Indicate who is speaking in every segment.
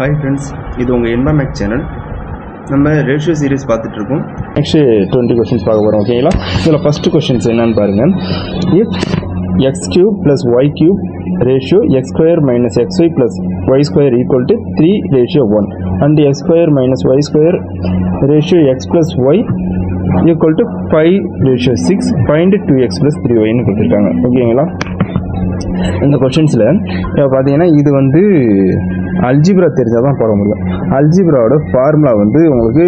Speaker 1: Hi friends, இது உங்கள் என்வாமெக் சேனல். நம்ம ரேஷியோ சீரிஸ் பார்த்துட்ருக்கோம்.
Speaker 2: நெக்ஸ்ட்டு 20 கொஸ்டின்ஸ் பார்க்க போகிறோம். ஓகேங்களா, இதில் ஃபஸ்ட்டு கொஸ்டின்ஸ் என்னன்னு பாருங்கள். If x cube plus y cube ratio x square minus x y plus y square equal to 3:1 and x square minus y square ratio x plus y equal to 5:6 find 2x plus 3yன்னு கொடுத்துருக்காங்க. ஓகேங்களா, இந்த கொஷின்ஸில் இப்போ பார்த்தீங்கன்னா இது வந்து algebra தெரிஞ்சால் தான் போட முடியும். அல்ஜிப்ராவோட ஃபார்முலா வந்து உங்களுக்கு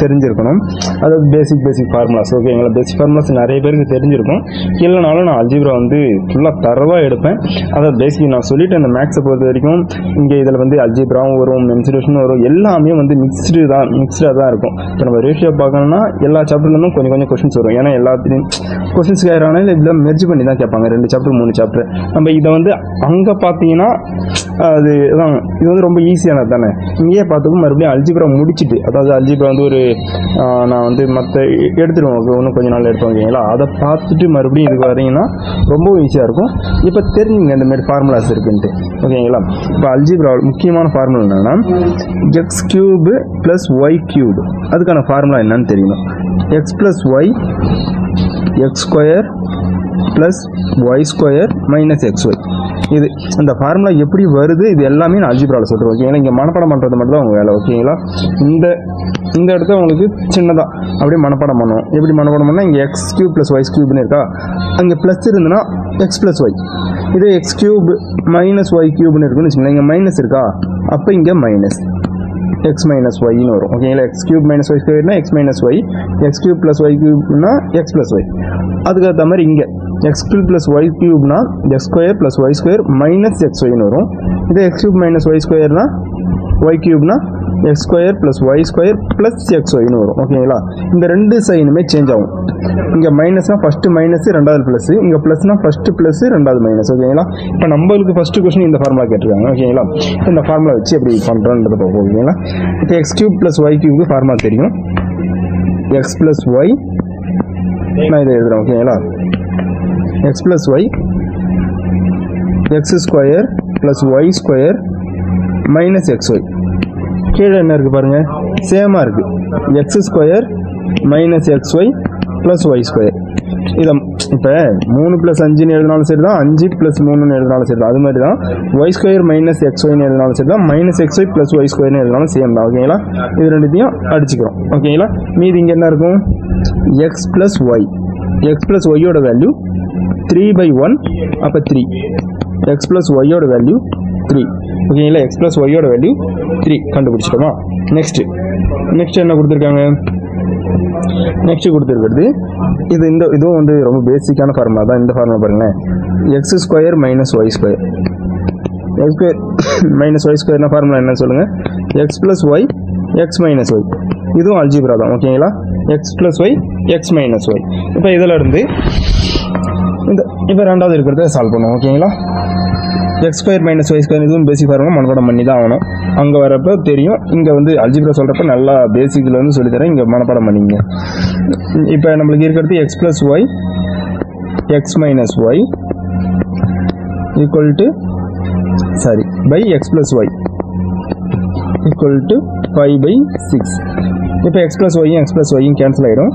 Speaker 2: தெரிஞ்சிருக்கணும். அதாவது பேசிக் ஃபார்முலாஸ். ஓகேங்களா, பேசிக் ஃபார்முலாஸ் நிறைய பேருக்கு தெரிஞ்சிருக்கும். இல்லைனாலும் நான் அல்ஜிப்ரா வந்து ஃபுல்லாக தரவாக எடுப்பேன். அதாவது பேசிக் நான் சொல்லிவிட்டு அந்த மேக்ஸை பொறுத்த வரைக்கும் இங்கே இதில் வந்து அல்ஜிப்ராவும் வரும், மென்சுரேஷனும் வரும், எல்லாமே வந்து மிக்ஸ்டாக தான் இருக்கும். இப்போ நம்ம ரேஷியோ பார்க்கணும்னா எல்லா சாப்டர்லேருந்தும் கொஞ்சம் கொஷின்ஸ் வரும். ஏன்னா எல்லாத்துலேயும் கொஷின்ஸ் கேட்குறாங்க, இதில் மெர்ஜ் பண்ணி தான் கேட்பாங்க. 2 சாப்டர் 3 சாப்டர். நம்ம இதை வந்து அங்கே பார்த்தீங்கன்னா அது தான் இது வந்து ரொம்ப ஈஸியானது தானே. இங்கேயே பார்த்துக்கும் மறுபடியும் அல்ஜிப்ரா முடிச்சுட்டு, அதாவது அல்ஜிப்ரா வந்து ஒரு நான் வந்து மற்ற எடுத்துடுவோம், இன்னும் கொஞ்சம் நாள் எடுப்போம். ஓகேங்களா, அதை பார்த்துட்டு மறுபடியும் இதுக்கு வரீங்கன்னா ரொம்ப ஈஸியாக இருக்கும். இப்போ தெரிஞ்சுங்க இந்த மாதிரி ஃபார்முலாஸ் இருக்குன்ட்டு. ஓகேங்களா, இப்போ அல்ஜிப்ரா முக்கியமான ஃபார்முலா என்னென்னா x cube plus y cube. அதுக்கான ஃபார்முலா என்னன்னு தெரியணும். X plus y x square plus y square minus x y. இது இந்த ஃபார்முலா எப்படி வருது இது எல்லாமே நான் அல்ஜிப்ராவில் சொல்கிறேன். ஓகேங்களா, இங்கே மனப்பாடம் பண்ணுறது மட்டும் தான் உங்கள் வேலை. ஓகேங்களா, இந்த இடத்த உங்களுக்கு சின்னதாக அப்படியே மனப்பாடம் பண்ணுவோம். எப்படி மனப்பாடம் பண்ணால் இங்கே எக்ஸ் கியூப் ப்ளஸ் ஒய் கியூப்னு இருக்கா, அங்கே ப்ளஸ் இருந்துன்னா எக்ஸ் ப்ளஸ் ஒய். இதே எக்ஸ் கியூப் மைனஸ் ஒய் கியூப்னு இருக்குன்னு வச்சுக்கோங்களேன், இங்கே மைனஸ் இருக்கா, அப்போ இங்கே மைனஸ் எக்ஸ் மைனஸ் ஒய்னு வரும். ஓகேங்களா, எக்ஸ் கியூப் மைனஸ் ஒய் ஸ்கொயர்னா x minus y, x cube plus y கியூப்னா எக்ஸ் ப்ளஸ் ஒய். அதுக்கேற்ற மாதிரி இங்கே எக்ஸ் கியூப் ப்ளஸ் ஒய் கியூப்னா x square plus y square minus x ஒய்னு வரும். இதே எக்ஸ் கியூப் மைனஸ் ஒய் ஸ்கொயர்னா ஒய் கியூப்னா x square plus y square plus x ஒய்னு வரும். ஓகேங்களா, இந்த 2 சைனுமே சேஞ்ச் ஆகும். இங்கே மைனஸ்னால் ஃபஸ்ட்டு மைனஸ், ரெண்டாவது ப்ளஸ். இங்கே ப்ளஸ்னால் ஃபஸ்ட்டு ப்ளஸ், ரெண்டாவது மைனஸ். ஓகேங்களா, இப்போ நம்மளுக்கு ஃபஸ்ட்டு கொஸ்டின் இந்த ஃபார்முலா கேட்டிருக்காங்க. ஓகேங்களா, இந்த ஃபார்முலா வச்சு எப்படி பண்ணுறோன்றது பார்ப்போம். ஓகேங்களா, இப்போ எக்ஸ் கியூப் ப்ளஸ் ஒய் கியூப்க்கு ஃபார்முலா தெரியும். எக்ஸ் ப்ளஸ் ஒய் நான் இதை எழுதுகிறேன். ஓகேங்களா, x plus y x square plus y square minus x y. கீழே என்ன இருக்குது பாருங்கள், சேமாக இருக்குது. X square minus x y plus y square. இதை இப்போ 3 + 5ன்னு எழுதினாலும் சரி தான், 5 + 3ன்னு எழுதினாலும் சரி தான். அது மாதிரி தான் ஒய் ஸ்கொயர் மைனஸ் எக்ஸ் ஒய்னு எழுதினாலும் சரி தான், minus x y plus y ஸ்கொயர்னு எழுதினாலும் சேம் தான். ஓகேங்களா, இது ரெண்டுத்தையும் அடிச்சுக்கிறோம். ஓகேங்களா, மீதி இங்கே என்ன இருக்கும், x plus y. X plus ஒய்யோட வேல்யூ 3/1, அப்போ 3. எக்ஸ் ப்ளஸ் ஒய்யோட வேல்யூ 3. ஓகேங்களா, எக்ஸ் ப்ளஸ் ஒய்யோட வேல்யூ 3 கண்டுபிடிச்சிட்டோமா. நெக்ஸ்ட்டு என்ன கொடுத்துருக்காங்க, நெக்ஸ்ட் கொடுத்துருக்கிறது இதுவும் வந்து ரொம்ப பேசிக்கான ஃபார்முலா தான். இந்த ஃபார்முலா பாருங்களேன், x square minus y square. X square minus y ஸ்கொயர்னா ஃபார்முலா என்ன சொல்லுங்கள், x plus y x minus y. இதுவும் அல்ஜிப்ரா தான். ஓகேங்களா, x plus y x minus y. இப்போ இதில் இருந்து இப்போ ரெண்டாவது இருக்கிறத சால்வ் பண்ணுவோம். ஓகேங்களா, x square minus y square இதுவும் பேசிக் ஃபார்முலா மனப்பாடம் பண்ணி தான் ஆகணும். அங்கே வரப்போ தெரியும், இங்கே வந்து அல்ஜிப்ரா சொல்கிறப்ப நல்லா பேசிக்கில் வந்து சொல்லித்தரேன், இங்கே மனப்பாடம் பண்ணிங்க. இப்போ நம்மளுக்கு இருக்கிறது x plus y x minus y equal to by x plus y equal to 5/6. இப்போ எக்ஸ் ப்ளஸ் ஒய்யும் கேன்சல் ஆகிடும்.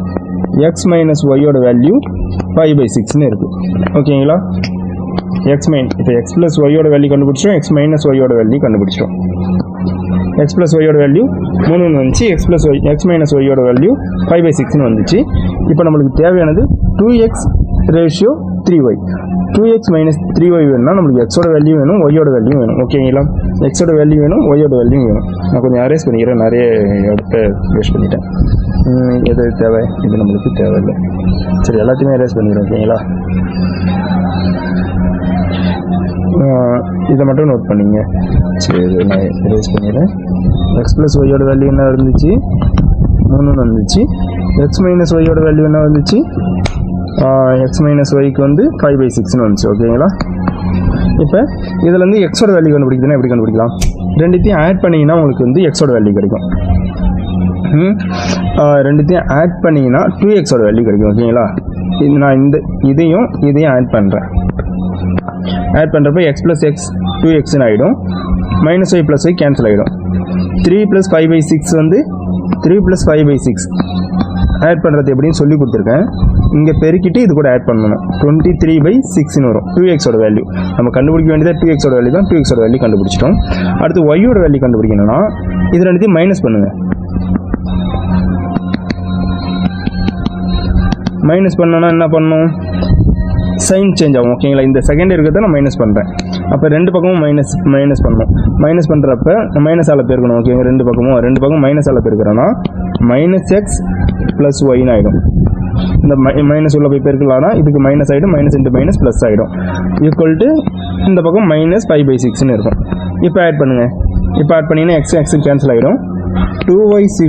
Speaker 2: எக்ஸ் மைனஸ் ஒய்யோட வேல்யூ 5/6ன்னு இருக்குது. ஓகேங்களா, இப்போ எக்ஸ் ப்ளஸ் ஒய்யோட வேல்யூ கண்டுபிடிச்சிட்டோம், எக்ஸ் மைனஸ் ஒய்யோட வேல்யூ கண்டுபிடிச்சிட்டோம். எக்ஸ் ப்ளஸ் ஒய்யோட வேல்யூ 3ன்னு வந்துச்சு, எக்ஸ் மைனஸ் ஒய்யோட வேல்யூ 5/6ன்னு வந்துச்சு. இப்போ நம்மளுக்கு தேவையானது 2x ratio 3y. 2x minus 3y வேணும்னா நம்மளுக்கு எக்ஸோட வேல்யூ வேணும், ஒய்யோட வேல்யூ வேணும். ஓகேங்களா, எக்ஸோட வேல்யூ வேணும், ஒய்யோட வேல்யூ வேணும். நான் கொஞ்சம் அரேஸ் பண்ணிக்கிறேன், நிறைய இடத்த வேஸ்ட் பண்ணிட்டேன். எது தேவை, இது நம்மளுக்கு தேவையில்லை. சரி, எல்லாத்தையுமே அரேஸ் பண்ணிக்கிறேன். ஓகேங்களா, இதை மட்டும் நோட் பண்ணிங்க. சரி, நான் erase பண்ணிடுறேன். எக்ஸ் ப்ளஸ் ஒய்யோட வேல்யூ என்ன இருந்துச்சு, 3ன்னு வந்துச்சு. எக்ஸ் மைனஸ் ஒய்யோட வேல்யூ என்ன வந்துச்சு, எக்ஸ் மைனஸ் ஒய்க்கு வந்து 5/6ன்னு வந்துச்சு. ஓகேங்களா, இப்போ இதில் வந்து எக்ஸோட வேல்யூ கண்டுபிடிக்குதுன்னா எப்படி கண்டுபிடிக்கலாம், ரெண்டுத்தையும் ஆட் பண்ணிங்கன்னா உங்களுக்கு வந்து எக்ஸோட வேல்யூ கிடைக்கும். ரெண்டுத்தையும் ஆட் பண்ணிங்கன்னா 2xோட வேல்யூ கிடைக்கும். ஓகேங்களா, நான் இதையும் ஆட் பண்ணுறேன். ஆட் பண்ணுறப்ப x + x 2xன்னு ஆகிடும். Minus y plus y cancel ஆகிடும். 3 + 5/6 வந்து 3 + 5/6 ஆட் பண்ணுறது எப்படின்னு சொல்லி கொடுத்துருக்கேன். இங்கே பெருக்கிட்டு இது கூட ஆட் பண்ணணும். 23/6ன்னு வரும். 2x வேல்யூ நம்ம கண்டுபிடிக்க வேண்டியது 2x வேல்யூ தான். 2x வேல்யூ கண்டுபிடிச்சிட்டோம். அடுத்து ஒய்யோட வேல்யூ கண்டுபிடிக்கணும்னா இது ரெண்டுத்தையும் மைனஸ் பண்ணுங்கள். மைனஸ் பண்ணோன்னா என்ன பண்ணணும், சைன் சேஞ்ச் ஆகும். ஓகேங்களா, இந்த செகண்ட் இருக்கிறத நான் மைனஸ் பண்ணுறேன். அப்போ ரெண்டு பக்கமும் மைனஸ் பண்ணணும். மைனஸ் பண்ணுறப்ப மைனஸால் பெருக்கணும். ஓகேங்க, ரெண்டு பக்கமும் மைனஸால் பெருக்கிறோன்னா -x + ஒய்னு ஆகிடும். இந்த மைனஸ் உள்ள போய் பெருக்கலாம்னா இதுக்கு மைனஸ் ஆகிடும். மைனஸ் இன்ட்டு மைனஸ் ப்ளஸ் ஆகிடும். ஈக்குவல் டு இந்த பக்கம் -5/6ன்னு இருக்கும். இப்போ ஆட் பண்ணுங்கள். இப்போ ஆட் பண்ணிங்கன்னா x கேன்சல் ஆகிடும். 2y =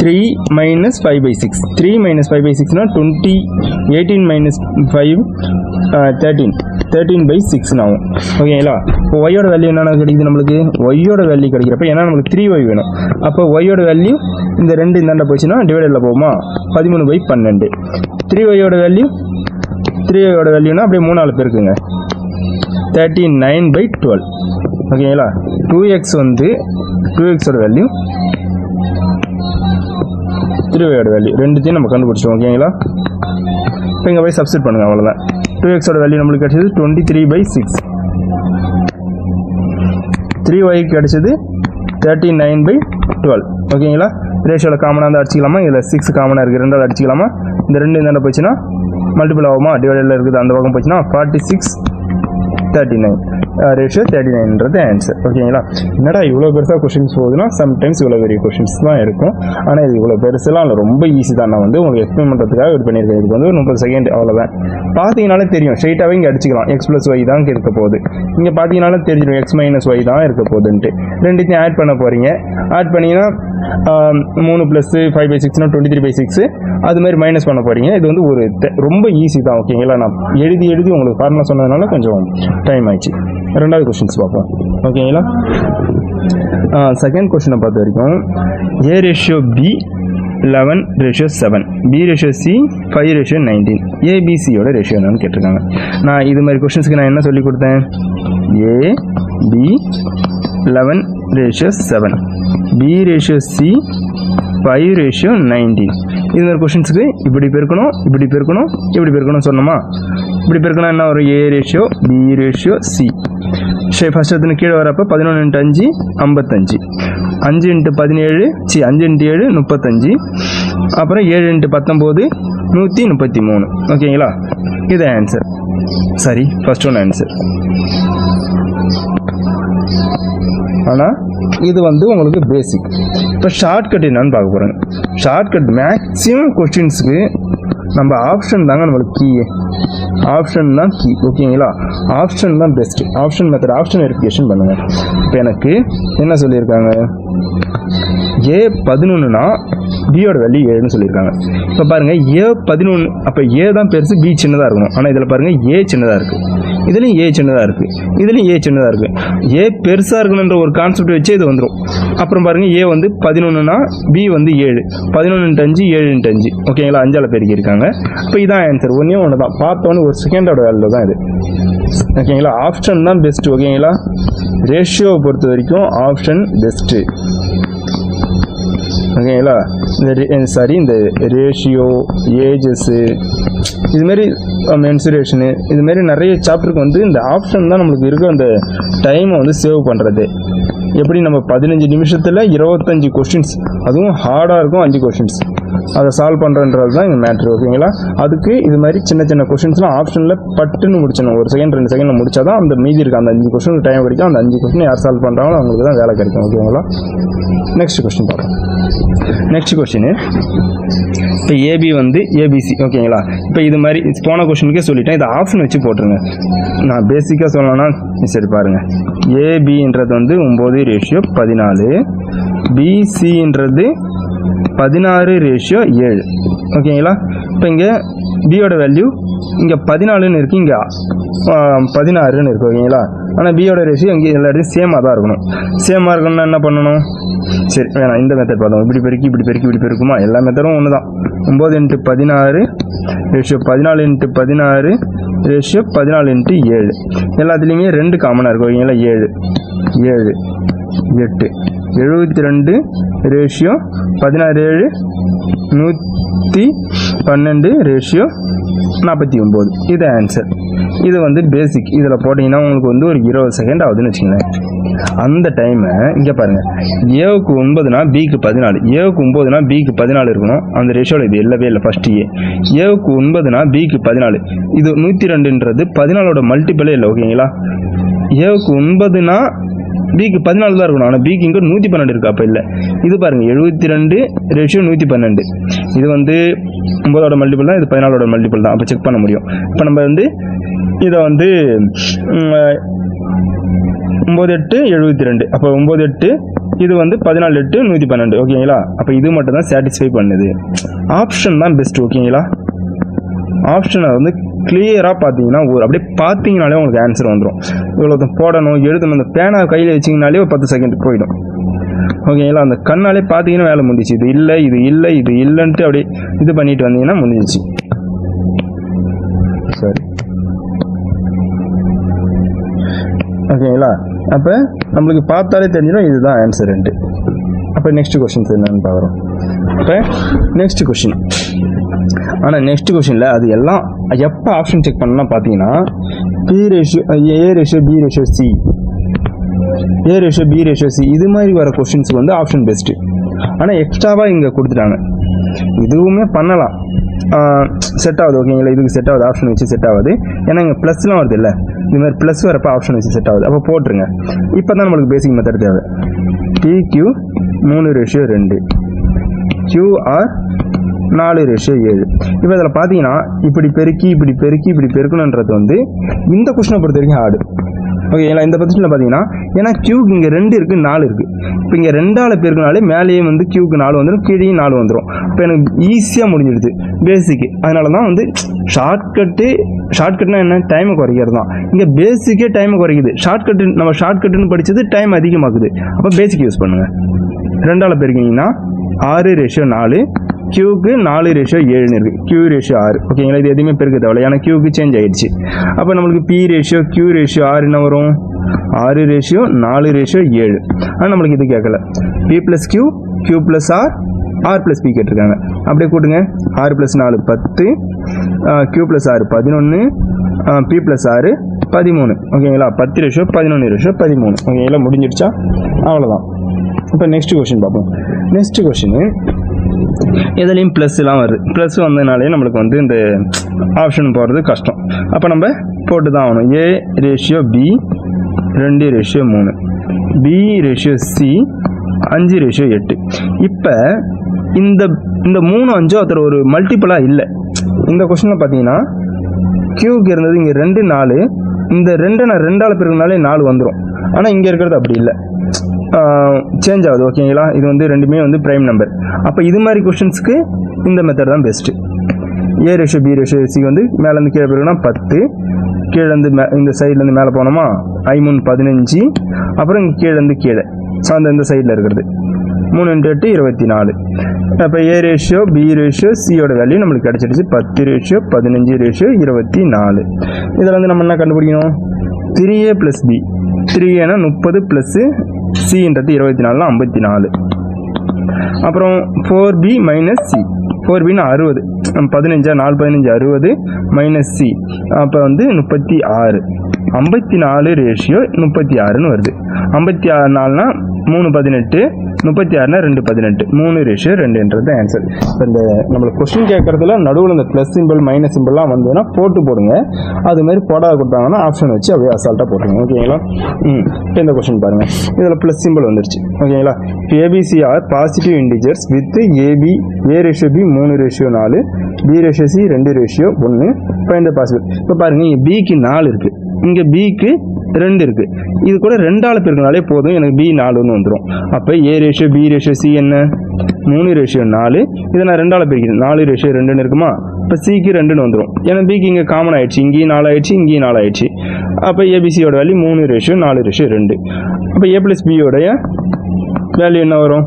Speaker 2: 3 - 5/6. 3 - 5/6னா 20. 18 - 5 13. 13/6 ஆகும். ஓகேங்களா, இப்போ ஒய்யோட வேல்யூ என்னென்ன கிடைக்குது நம்மளுக்கு? ஒய்யோட வேல்யூ கிடைக்கிறப்ப ஏன்னா நம்மளுக்கு 3y வேணும். அப்போ ஒய்யோட வேல்யூ இந்த ரெண்டு இந்தாண்ட போச்சுன்னா டிவைடரில் போகுமா, 13/12. 3yயோட வேல்யூனா அப்படியே 3 பேருக்குங்க, 39/12. ஓகேங்களா, 2x வந்து 2x வேல்யூ, 3yயோட வேல்யூ ரெண்டுத்தையும் நம்ம கண்டுபிடிச்சோம். ஓகேங்களா, இப்போ இங்கே போய் சப்ஸ்டிட் பண்ணுங்கள், அவ்வளோதான். 2x வேல்யூ நம்மளுக்கு கிடைச்சது 23/6. 3y கிடைச்சது 39/12. ஓகேங்களா, ரேஷியோவில் காமனாக இருந்தால் அடிச்சிக்கலாமா, இதில் 6 காமனாக இருக்குது, ரெண்டாவது அடிச்சிக்கலாமா. இந்த ரெண்டு இந்தாண்ட போச்சுன்னா மல்டிபிள் ஆகுமா, டிவைடில் இருக்குது அந்த பக்கம் போச்சுன்னா 46 39. ரேஷியோ 39ன்றது ஆன்சர். ஓகேங்களா, என்னடா இவ்வளோ பெருசாக கொஷின்ஸ் போகுதுன்னா சம்டைம்ஸ் இவ்வளோ பெரிய கொஷின்ஸ் தான் இருக்கும். ஆனால் இது இவ்வளோ பெருசுலாம் இல்லை, ரொம்ப ஈஸி தான். நான் வந்து உங்களுக்கு எக்ஸ்பிளைன் பண்ணுறதுக்காக இது பண்ணியிருக்கேன். இதுக்கு வந்து 30 செகண்ட் அவ்வளோதான். பார்த்தீங்கனாலே தெரியும், ஸ்ட்ரைட்டாகவே இங்கே அடிச்சிக்கலாம். x + y தான் இருக்க போகுது. இங்கே பார்த்தீங்கனாலே தெரிஞ்சிடும் x - y தான் இருக்க போகுதுன்ட்டு. ரெண்டுத்தையும் ஆட் பண்ண போகிறீங்க. ஆட் பண்ணிங்கன்னா 3 + 5/6னா 23/6. அது மாதிரி மைனஸ் பண்ண போகிறீங்க. இது வந்து ஒரு ரொம்ப ஈஸி தான். ஓகேங்களா, நான் எழுதி உங்களுக்கு ஃபார்முலா சொன்னதுனால கொஞ்சம் டைம் ஆயிடுச்சு. ரெண்டாவது கொஸ்டின்ஸ் பார்ப்போம். ஓகேங்களா, செகண்ட் கொஸ்டினை பார்த்த வரைக்கும் A/B 11/7, B/C 5/19, ABCயோட ரேஷியோ என்னன்னு கேட்டிருக்காங்க. நான் இது மாதிரி கொஸ்டின்ஸ்க்கு நான் என்ன சொல்லி கொடுத்தேன், AB 11/7, B/C 5/19. இது மாதிரி கொஸ்டின்ஸுக்கு இப்படி பெருக்கணும், இப்படி பெருக்கணும் சொன்னோமா. இப்படி பெருக்கணும் என்ன வரும், A/B/C. சரி, ஃபஸ்ட் எடுத்துன்னு கீழே வரப்போ 11 × 5 55, 5 × 17 5 × 7 35, அப்புறம் 7 × 19 133. ஓகேங்களா, இது ஆன்சர். சரி, ஃபர்ஸ்ட் ஒன் ஆன்சர். ஆனால் இது வந்து உங்களுக்கு பேசிக். இப்போ ஷார்ட்கட் என்னன்னு பார்க்க போகிறேங்க. ஷார்ட்கட் மேக்ஸிமம் கொஸ்டின்ஸுக்கு நம்ம ஆப்ஷன் தாங்க நம்மளுக்கு கீ. ஆப்ஷன் தான் கீ. ஓகேங்களா, ஆப்ஷன் தான் best. Option method, option verification பண்ணுங்கள். இப்போ எனக்கு என்ன சொல்லியிருக்காங்க, A11னா பியோட வேல்யூ 7ன்னு சொல்லியிருக்காங்க. இப்போ பாருங்கள், A11 அப்போ A தான் பெருசு, B சின்னதாக இருக்கணும். ஆனால் இதில் பாருங்கள் A சின்னதாக இருக்குது, இதுலேயும் A சின்னதாக இருக்குது, இதுலேயும் A சின்னதாக இருக்குது. A பெருசாக இருக்கணுன்ற ஒரு கான்செப்ட் வச்சு இது வந்துடும். அப்புறம் பாருங்கள், A வந்து 11னா B வந்து 7, 11 × 5 7 × 5. ஓகேங்களா, 5ஆல் பெருக்கியிருக்காங்க. இப்போ இதான் ஆன்சர். ஒன்று தான் பார்த்தோன்னு ஒரு செகண்டோட வேல்யூ தான் இது. ஓகேங்களா, ஆப்ஷன் தான் பெஸ்ட்டு. ஓகேங்களா, ரேஷியோவை பொறுத்த வரைக்கும் ஆப்ஷன் பெஸ்ட்டு. ஓகேங்களா, இந்த ரேஷியோ, ஏஜஸ்ஸு, இதுமாரி மென்சுரேஷனு, இதுமாரி நிறைய சாப்டருக்கு வந்து இந்த ஆப்ஷன் தான் நம்மளுக்கு இருக்க அந்த டைமை வந்து சேவ் பண்ணுறது. எப்படி நம்ம 15 நிமிஷத்தில் 25 கொஸ்டின்ஸ், அதுவும் ஹார்டாக இருக்கும் 5 கொஸ்டின்ஸ், அதை சால்வ் பண்ணுறன்றது தான் இங்கே மேட்ரு. ஓகேங்களா, அதுக்கு இது மாதிரி சின்ன கொஸ்டின்ஸ்லாம் ஆப்ஷனில் பட்டுன்னு முடிச்சணும். 1 செகண்ட் 2 செகண்டில் முடிச்சா தான் அந்த மீதி இருக்க அந்த 5 கொஸ்டினுக்கு டைம் கிடைக்கும். அந்த 5 கொஸ்டின் யார் சால்வ் பண்ணுறாங்களோ அவங்களுக்கு தான் வேலை கிடைக்கும். ஓகேங்களா, நெக்ஸ்ட் கொஸ்டின் பார்ப்போம். நெக்ஸ்ட் கொஸ்டின், இப்போ AB வந்து ABC. ஓகேங்களா, இப்போ இது மாதிரி போன கொஸ்டினுக்கே சொல்லிட்டேன். இதை ஆப்ஷன் வச்சு போட்டுருங்க. நான் பேசிக்காக சொல்லணும்னா சரி பாருங்கள், ABன்றது வந்து 9/14, BCன்றது 16/7. ஓகேங்களா, இப்போ இங்கே பியோட வேல்யூ இங்கே 14ன்னு இருக்குது, இங்கே 16ன்னு இருக்குது ஓகேங்களா. ஆனால் பியோட ரேஷியோ இங்கே எல்லாத்தையும் சேமாக தான் இருக்கணும். சேமாக இருக்கணும்னா என்ன பண்ணணும்? சரி வேணாம், இந்த மெத்தட் பார்த்தோம். இப்படி பெருக்கி இப்படி பெருக்கி இப்படி பெருக்குமா? எல்லா மெத்தடும் ஒன்று தான். 9x16 ratio 14x16 ratio 14x7. எல்லாத்துலேயுமே 2 காமனாக இருக்கும் ஓகேங்களா. 7 7 8 72 ரேஷியோ 16 7 112 ரேஷியோ 49. இது ஆன்சர். இது வந்து பேசிக். இதில் போட்டிங்கன்னா உங்களுக்கு வந்து ஒரு 20 செகண்ட் ஆகுதுன்னு வச்சுங்களேன். அந்த டைமை இங்கே பாருங்கள், ஏவுக்கு 9னா பிக்கு 14, ஏவுக்கு 9னா பிக்கு 14 இருக்கணும். அந்த ரேஷியோவில் இது இல்லவே இல்லை. ஃபஸ்ட்டு ஏவுக்கு 9னா பிக்கு 14, இது 102ன்றது 14ஓட மல்டிபிளே இல்லை ஓகேங்களா. ஏவுக்கு 9னா பிக்கு 14 தான் இருக்கணும். ஆனால் பிக்கு இங்கே 112 இருக்கு. அப்போ இல்லை. இது பாருங்கள் 72 ரேஷியோ 112. இது வந்து 9ஓட மல்டிபிள் தான், இது 14ஓட மல்டிபிள் தான். அப்போ செக் பண்ண முடியும். இப்போ நம்ம வந்து இதை வந்து 9 8 72. அப்போ 9 8 இது வந்து 14 8 112 ஓகேங்களா. அப்போ இது மட்டும் தான் சாட்டிஸ்ஃபை பண்ணுது. ஆப்ஷன் தான் பெஸ்ட் ஓகேங்களா. ஆப்ஷனை வந்து கிளியராக பார்த்தீங்கன்னா அப்படியே பார்த்தீங்கனாலே உங்களுக்கு ஆன்சர் வந்துடும். இவ்வளோ போடணும் எழுதணும். அந்த பேனா கையில் வச்சிங்கனாலே ஒரு 10 செகண்ட் போயிடும் ஓகேங்களா. அந்த கண்ணாலே பார்த்தீங்கன்னா வேலை முடிஞ்சிச்சு. இது இல்லை இது இல்லை இது இல்லைன்ட்டு அப்படியே இது பண்ணிட்டு வந்தீங்கன்னா முடிஞ்சிச்சு. சரி ஓகேங்களா. அப்போ நம்மளுக்கு பார்த்தாலே தெரிஞ்சிடும் இதுதான் ஆன்சர். அப்போ நெக்ஸ்ட் கொஸ்டின்ஸ் என்னன்னு பார்க்குறோம். இப்போ நெக்ஸ்ட் கொஸ்டின். ஆனால் நெக்ஸ்ட் கொஸ்டினில் அது எல்லாம் எப்போ ஆப்ஷன் செக் பண்ணலாம் பார்த்தீங்கன்னா பி ரேஷியோ ஏ ரேஷியோ பி ரேஷியோ சி, ஏ ரேஷியோ பி ரேஷியோ சி இது மாதிரி வர கொஸ்டின்ஸுக்கு வந்து ஆப்ஷன் பெஸ்ட்டு. ஆனால் எக்ஸ்ட்ராவாக இங்கே கொடுத்துட்டாங்க. இதுவுமே பண்ணலாம், செட் ஆகுது ஓகேங்களா. இதுக்கு செட் ஆகுது, ஆப்ஷன் வச்சு செட் ஆகுது. ஏன்னா இங்கே ப்ளஸ்லாம் வருது இல்லை, இதுமாதிரி ப்ளஸ் வரப்போ ஆப்ஷன் வச்சு செட் ஆகுது. அப்போ போட்டுருங்க. இப்போ தான் நம்மளுக்கு பேசிக் மெத்தட் தேவை. PQ 3 ratio 2, QR 4 ratio 7. இப்போ இதில் பார்த்தீங்கன்னா இப்படி பெருக்கி இப்படி பெருக்கி இப்படி பெருக்கணுன்றது வந்து இந்த கொஸ்டினை பொறுத்த வரைக்கும் ஹார்டு ஓகேங்களா. இந்த பொசிஷனில் பார்த்தீங்கன்னா ஏன்னா கியூக்கு இங்கே 2 இருக்குது 4 இருக்குது. இப்போ இங்கே 2ஆல் பெருக்கினாலே மேலேயே வந்து கியூக்கு 4 வந்துடும், கீழேயும் 4 வந்துடும். இப்போ எனக்கு ஈஸியாக முடிஞ்சிடுது பேசிக்கு. அதனால தான் வந்து ஷார்ட்கட்னா என்ன, டைமை குறைக்கிறது தான். இங்கே பேசிக்கே டைமை குறைக்குது. நம்ம ஷார்ட்கட்டுன்னு படித்தது டைம் அதிகமாக்குது. அப்போ பேசிக் யூஸ் பண்ணுங்கள். 2ஆல் பெருக்கினீங்கன்னா 6 ரேஷியோ 4, கியூக்கு 4 ரேஷியோ 7 இருக்குது, கியூ ரேஷியோ 6 ஓகேங்களா. இது எதுவுமே பெருக்க தேவையில்லை, ஏன்னா கியூக்கு சேஞ்ச் ஆகிடுச்சு. அப்போ நம்மளுக்கு பி ரேஷியோ கியூ ரேஷியோ 6 என்ன வரும், 6 ரேஷியோ 4 ரேஷியோ 7. ஆனால் நம்மளுக்கு இது கேட்கல. P plus q, q plus r, r plus p கேட்டிருக்காங்க. அப்படியே கூட்டுங்க. 6 + 4 10, q plus r 11, p plus r 13 ஓகேங்களா. 10 ரேஷியோ 11 ரேஷியோ 13 ஓகேங்களா. முடிஞ்சிடுச்சா? அவ்வளோதான். இப்போ நெக்ஸ்ட் கொஸ்டின் பார்ப்போம். நெக்ஸ்ட் கொஸ்டின் எதுலேயும் ப்ளஸ்லாம் வருது. ப்ளஸ் வந்ததுனாலே நம்மளுக்கு வந்து இந்த ஆப்ஷன் போடுறது கஷ்டம். அப்போ நம்ம போட்டு தான் ஆகணும். A ratio b 2 ratio 3, b ratio c 5 ratio 8. இப்போ இந்த 3 5 ஒருத்தர் ஒரு மல்டிபிளாக இல்லை. இந்த கொஸ்டினில் பார்த்தீங்கன்னா கியூக்கு இருந்தது இங்கே 2 4, இந்த 2 நான் 2ஆல் பெருக்கினாலே 4 வந்துடும். ஆனால் இங்கே இருக்கிறது அப்படி இல்லை, சேஞ்ச் ஆகுது ஓகேங்களா. இது வந்து ரெண்டுமே வந்து ப்ரைம் நம்பர். அப்போ இது மாதிரி கொஸ்டின்ஸ்க்கு இந்த மெத்தட் தான் பெஸ்ட்டு. ஏ ரேஷியோ பி ரேஷியோ சி வந்து மேலேருந்து கீழே போயிருக்குன்னா 10, கீழேருந்து இந்த சைட்லேருந்து மேலே போனோமா 3 15, அப்புறம் இங்கே கீழேருந்து கீழே இந்த சைடில் இருக்கிறது 3 × 8 24. அப்போ ஏ ரேஷியோ பி ரேஷியோ சியோட வேல்யூ நம்மளுக்கு கிடச்சிடுச்சு 10 ரேஷியோ 15 ரேஷியோ 24. இதில் வந்து நம்ம என்ன கண்டுபிடிக்கணும், 3A + B, 3Aனா 30 + சின்றது 24 54. அப்புறம் 4B - C, 4Bனா 60, 15 4 15 60 - C, அப்போ வந்து 36. 54 ரேஷியோ 36ன்னு வருது. 56 4னா 3 18, 36னா 2 18, 3 ரேஷியோ 2ன்றது ஆன்சர். இப்போ இந்த நம்மளுக்கு கொஸ்டின் கேட்குறதுல நடுவில் இந்த ப்ளஸ் சிம்பிள் மைனஸ் சிம்பிள்லாம் வந்ததுன்னா போடுங்க. அதுமாரி போடாத கொடுத்தாங்கன்னா ஆப்ஷன் வச்சு அப்படியே அசால்ட்டாக போட்டுருங்க ஓகேங்களா. இப்போ இந்த கொஸ்டின் பாருங்கள், இதில் ப்ளஸ் சிம்பிள் வந்துருச்சு ஓகேங்களா. A b c are positive integers with a b, a ratio b 3 ratio 4, b ratio c 2 ratio 1. இப்போ இந்த பாசிபிள். இப்போ பாருங்கள் இங்கே பிக்கு 4 இருக்குது, இங்கே பிக்கு 2 இருக்குது. இது கூட 2ஆல் பெருக்கினாலே போதும், எனக்கு B 4ன்னு வந்துடும். அப்போ A ratio B ratio C என்ன 3 ரேஷியோ 4. இதை நான் 2ஆல் பெருக்கிறேன், 4 ரேஷியோ 2ன்னு இருக்குமா. இப்போ Cக்கு 2ன்னு வந்துடும். ஏன்னா Bக்கு இங்கே காமன் ஆகிடுச்சு, இங்கேயும் 4 ஆகிடுச்சு, இங்கேயும் 4 ஆகிடுச்சு. அப்போ ABCயோட வேல்யூ 3 ரேஷியோ 4 ரேஷியோ 2. அப்போ A + Bயோடைய வேல்யூ என்ன வரும்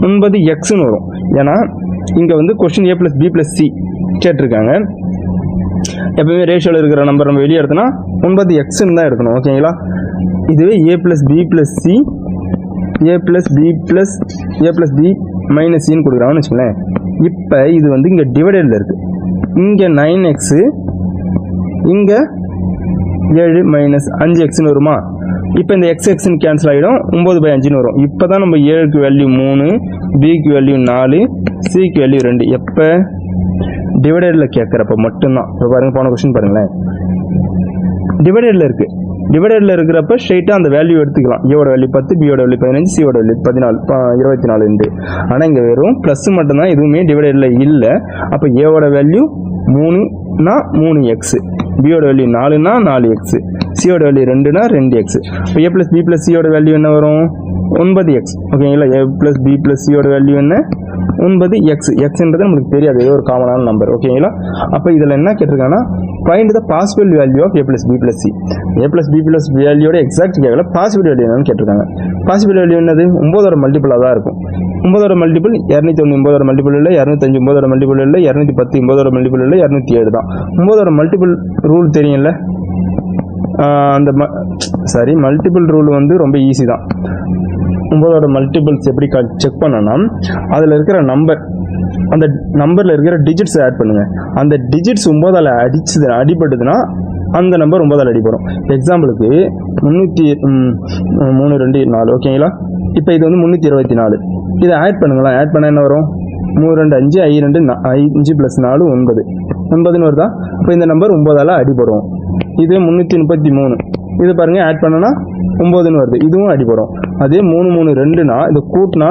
Speaker 2: 9xன்னு வரும். ஏன்னா இங்கே வந்து கொஸ்டின் A + B + C கேட்டிருக்காங்க. எப்பவுமே ரேஷியோவில் இருக்கிற நம்பர் நம்ம வெளியே எடுத்தோன்னா 9xன்னு தான் எடுக்கணும். ஓகேங்களா. இதுவே A + B + C A + B - Cன்னு கொடுக்குறாங்கன்னு வச்சுக்கோங்களேன். இப்போ இது வந்து இங்கே டிவைடடில் இருக்குது. இங்கே 9x, இங்கே 7 - 5xன்னு வருமா. இப்போ இந்த xன்னு கேன்சல் ஆகிடும், 9/5ன்னு வரும். இப்போ தான் நம்ம Aக்கு வேல்யூ 3, Bக்கு வேல்யூ 4, Cக்கு வேல்யூ 2. எப்போ டிவைடடில் கேட்குறப்ப மட்டும்தான். இப்போ பாருங்கள், போன கொஸ்டின் பாருங்களேன், டிவைடடில் இருக்குது. டிவைடடில் இருக்கிறப்ப ஸ்ட்ரைட்டாக அந்த வேல்யூ எடுத்துக்கலாம். ஏவோட வேல்யூ 10, பியோட வேல்யூ 15, சியோட வேல்யூ 24 ஆனால் இங்கே வெறும் ப்ளஸ் மட்டும்தான், எதுவுமே டிவைடடில் இல்லை. அப்போ ஏவோட வேல்யூ 3னா 3x, பியோட வேல்யூ 4னா 4x, சியோட வேல்யூ 2னா 2x. இப்போ A + B + Cயோட வேல்யூ என்ன வரும் 9x. ஓகேங்களா. A + B + Cயோட வேல்யூ என்ன 9x. எக்ஸ்ன்றது நமக்கு தெரியாது, ஏதோ ஒரு காமனான நம்பர். ஓகேங்களா. அப்போ இதில் என்ன கேட்டிருக்காங்கன்னா find the possible value of A + B + C. A + B + வேல்யூட எக்ஸாக்ட் கேட்கல, பாசிபிள் வேல்யூ என்னன்னு கேட்டிருக்காங்க. பாசிபிள் வேல்யூ என்னது 9ஓட மல்டிபிளாக தான் இருக்கும். 9ஓட மல்டிபிள் 201 9ஓட மல்டிபிள் இல்லை, 205 9ஓட மல்டிபிள் இல்லை, 210 9ஓட மல்டிபிள் இல்லை, 207 தான். 9ஓட மல்டிபிள் ரூல் தெரியும்ல. அந்த மல்டிபிள் ரூல் வந்து ரொம்ப ஈஸி தான். 9ஓட மல்டிபிள்ஸ் எப்படி செக் பண்ணோன்னா, அதில் இருக்கிற நம்பர், அந்த நம்பரில் இருக்கிற டிஜிட்ஸ் ஆட் பண்ணுங்கள். அந்த டிஜிட்ஸ் 9ஆல் அடிபடுதுன்னா அந்த நம்பர் 9ஆல் அடிபடும். எக்ஸாம்பிளுக்கு 3 2 4. ஓகேங்களா. இப்போ இது வந்து 324. இதை ஆட் பண்ணுங்களா. ஆட் பண்ணால் என்ன வரும் 3 2 5 I 2 5 + 4 9 9ன்னு வருதா. இப்போ இந்த நம்பர் 9ஆல் அடிபடும். இது 333. இது பாருங்கள், ஆட் பண்ணனா 9ன்னு வருது, இதுவும் அடிபடும். அதே 3 3 2னா இது கூட்டினா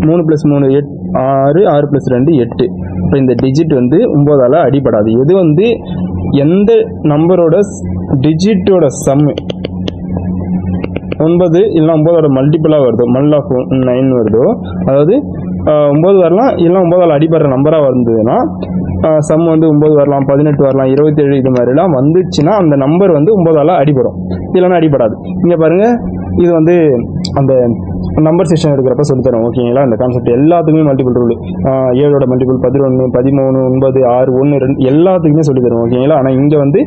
Speaker 2: 3 + 3 6 6 + 2 8. இப்போ இந்த டிஜிட் வந்து 9ஆல் அடிபடாது. இது வந்து எந்த நம்பரோட டிஜிட்டோட சம்மு 9 இல்லைனா 9ஓட மல்டிபிளாக வருதோ, மல் ஆஃப் 9 வருதோ, அதாவது 9 வரலாம், இல்லைனா 9ஆல் அடிபடுற நம்பராக வந்ததுன்னா சம் வந்து 9 வரலாம், 18 வரலாம், 27 இது மாதிரிலாம் வந்துச்சுன்னா அந்த நம்பர் வந்து 9ஆல் அடிபடும், இல்லைன்னா அடிபடாது. இங்கே பாருங்கள், இது வந்து அந்த நம்பர் செஷன் எடுக்கிறப்ப சொல்லித்தரோம். ஓகேங்களா. இந்த கான்செப்ட் எல்லாத்துக்குமே மல்டிபிள் ரூல், 7ஓட மல்டிபிள் 11 13 9 6 1 2 எல்லாத்துக்குமே சொல்லித்தரும். ஓகேங்களா. ஆனால் இங்கே வந்து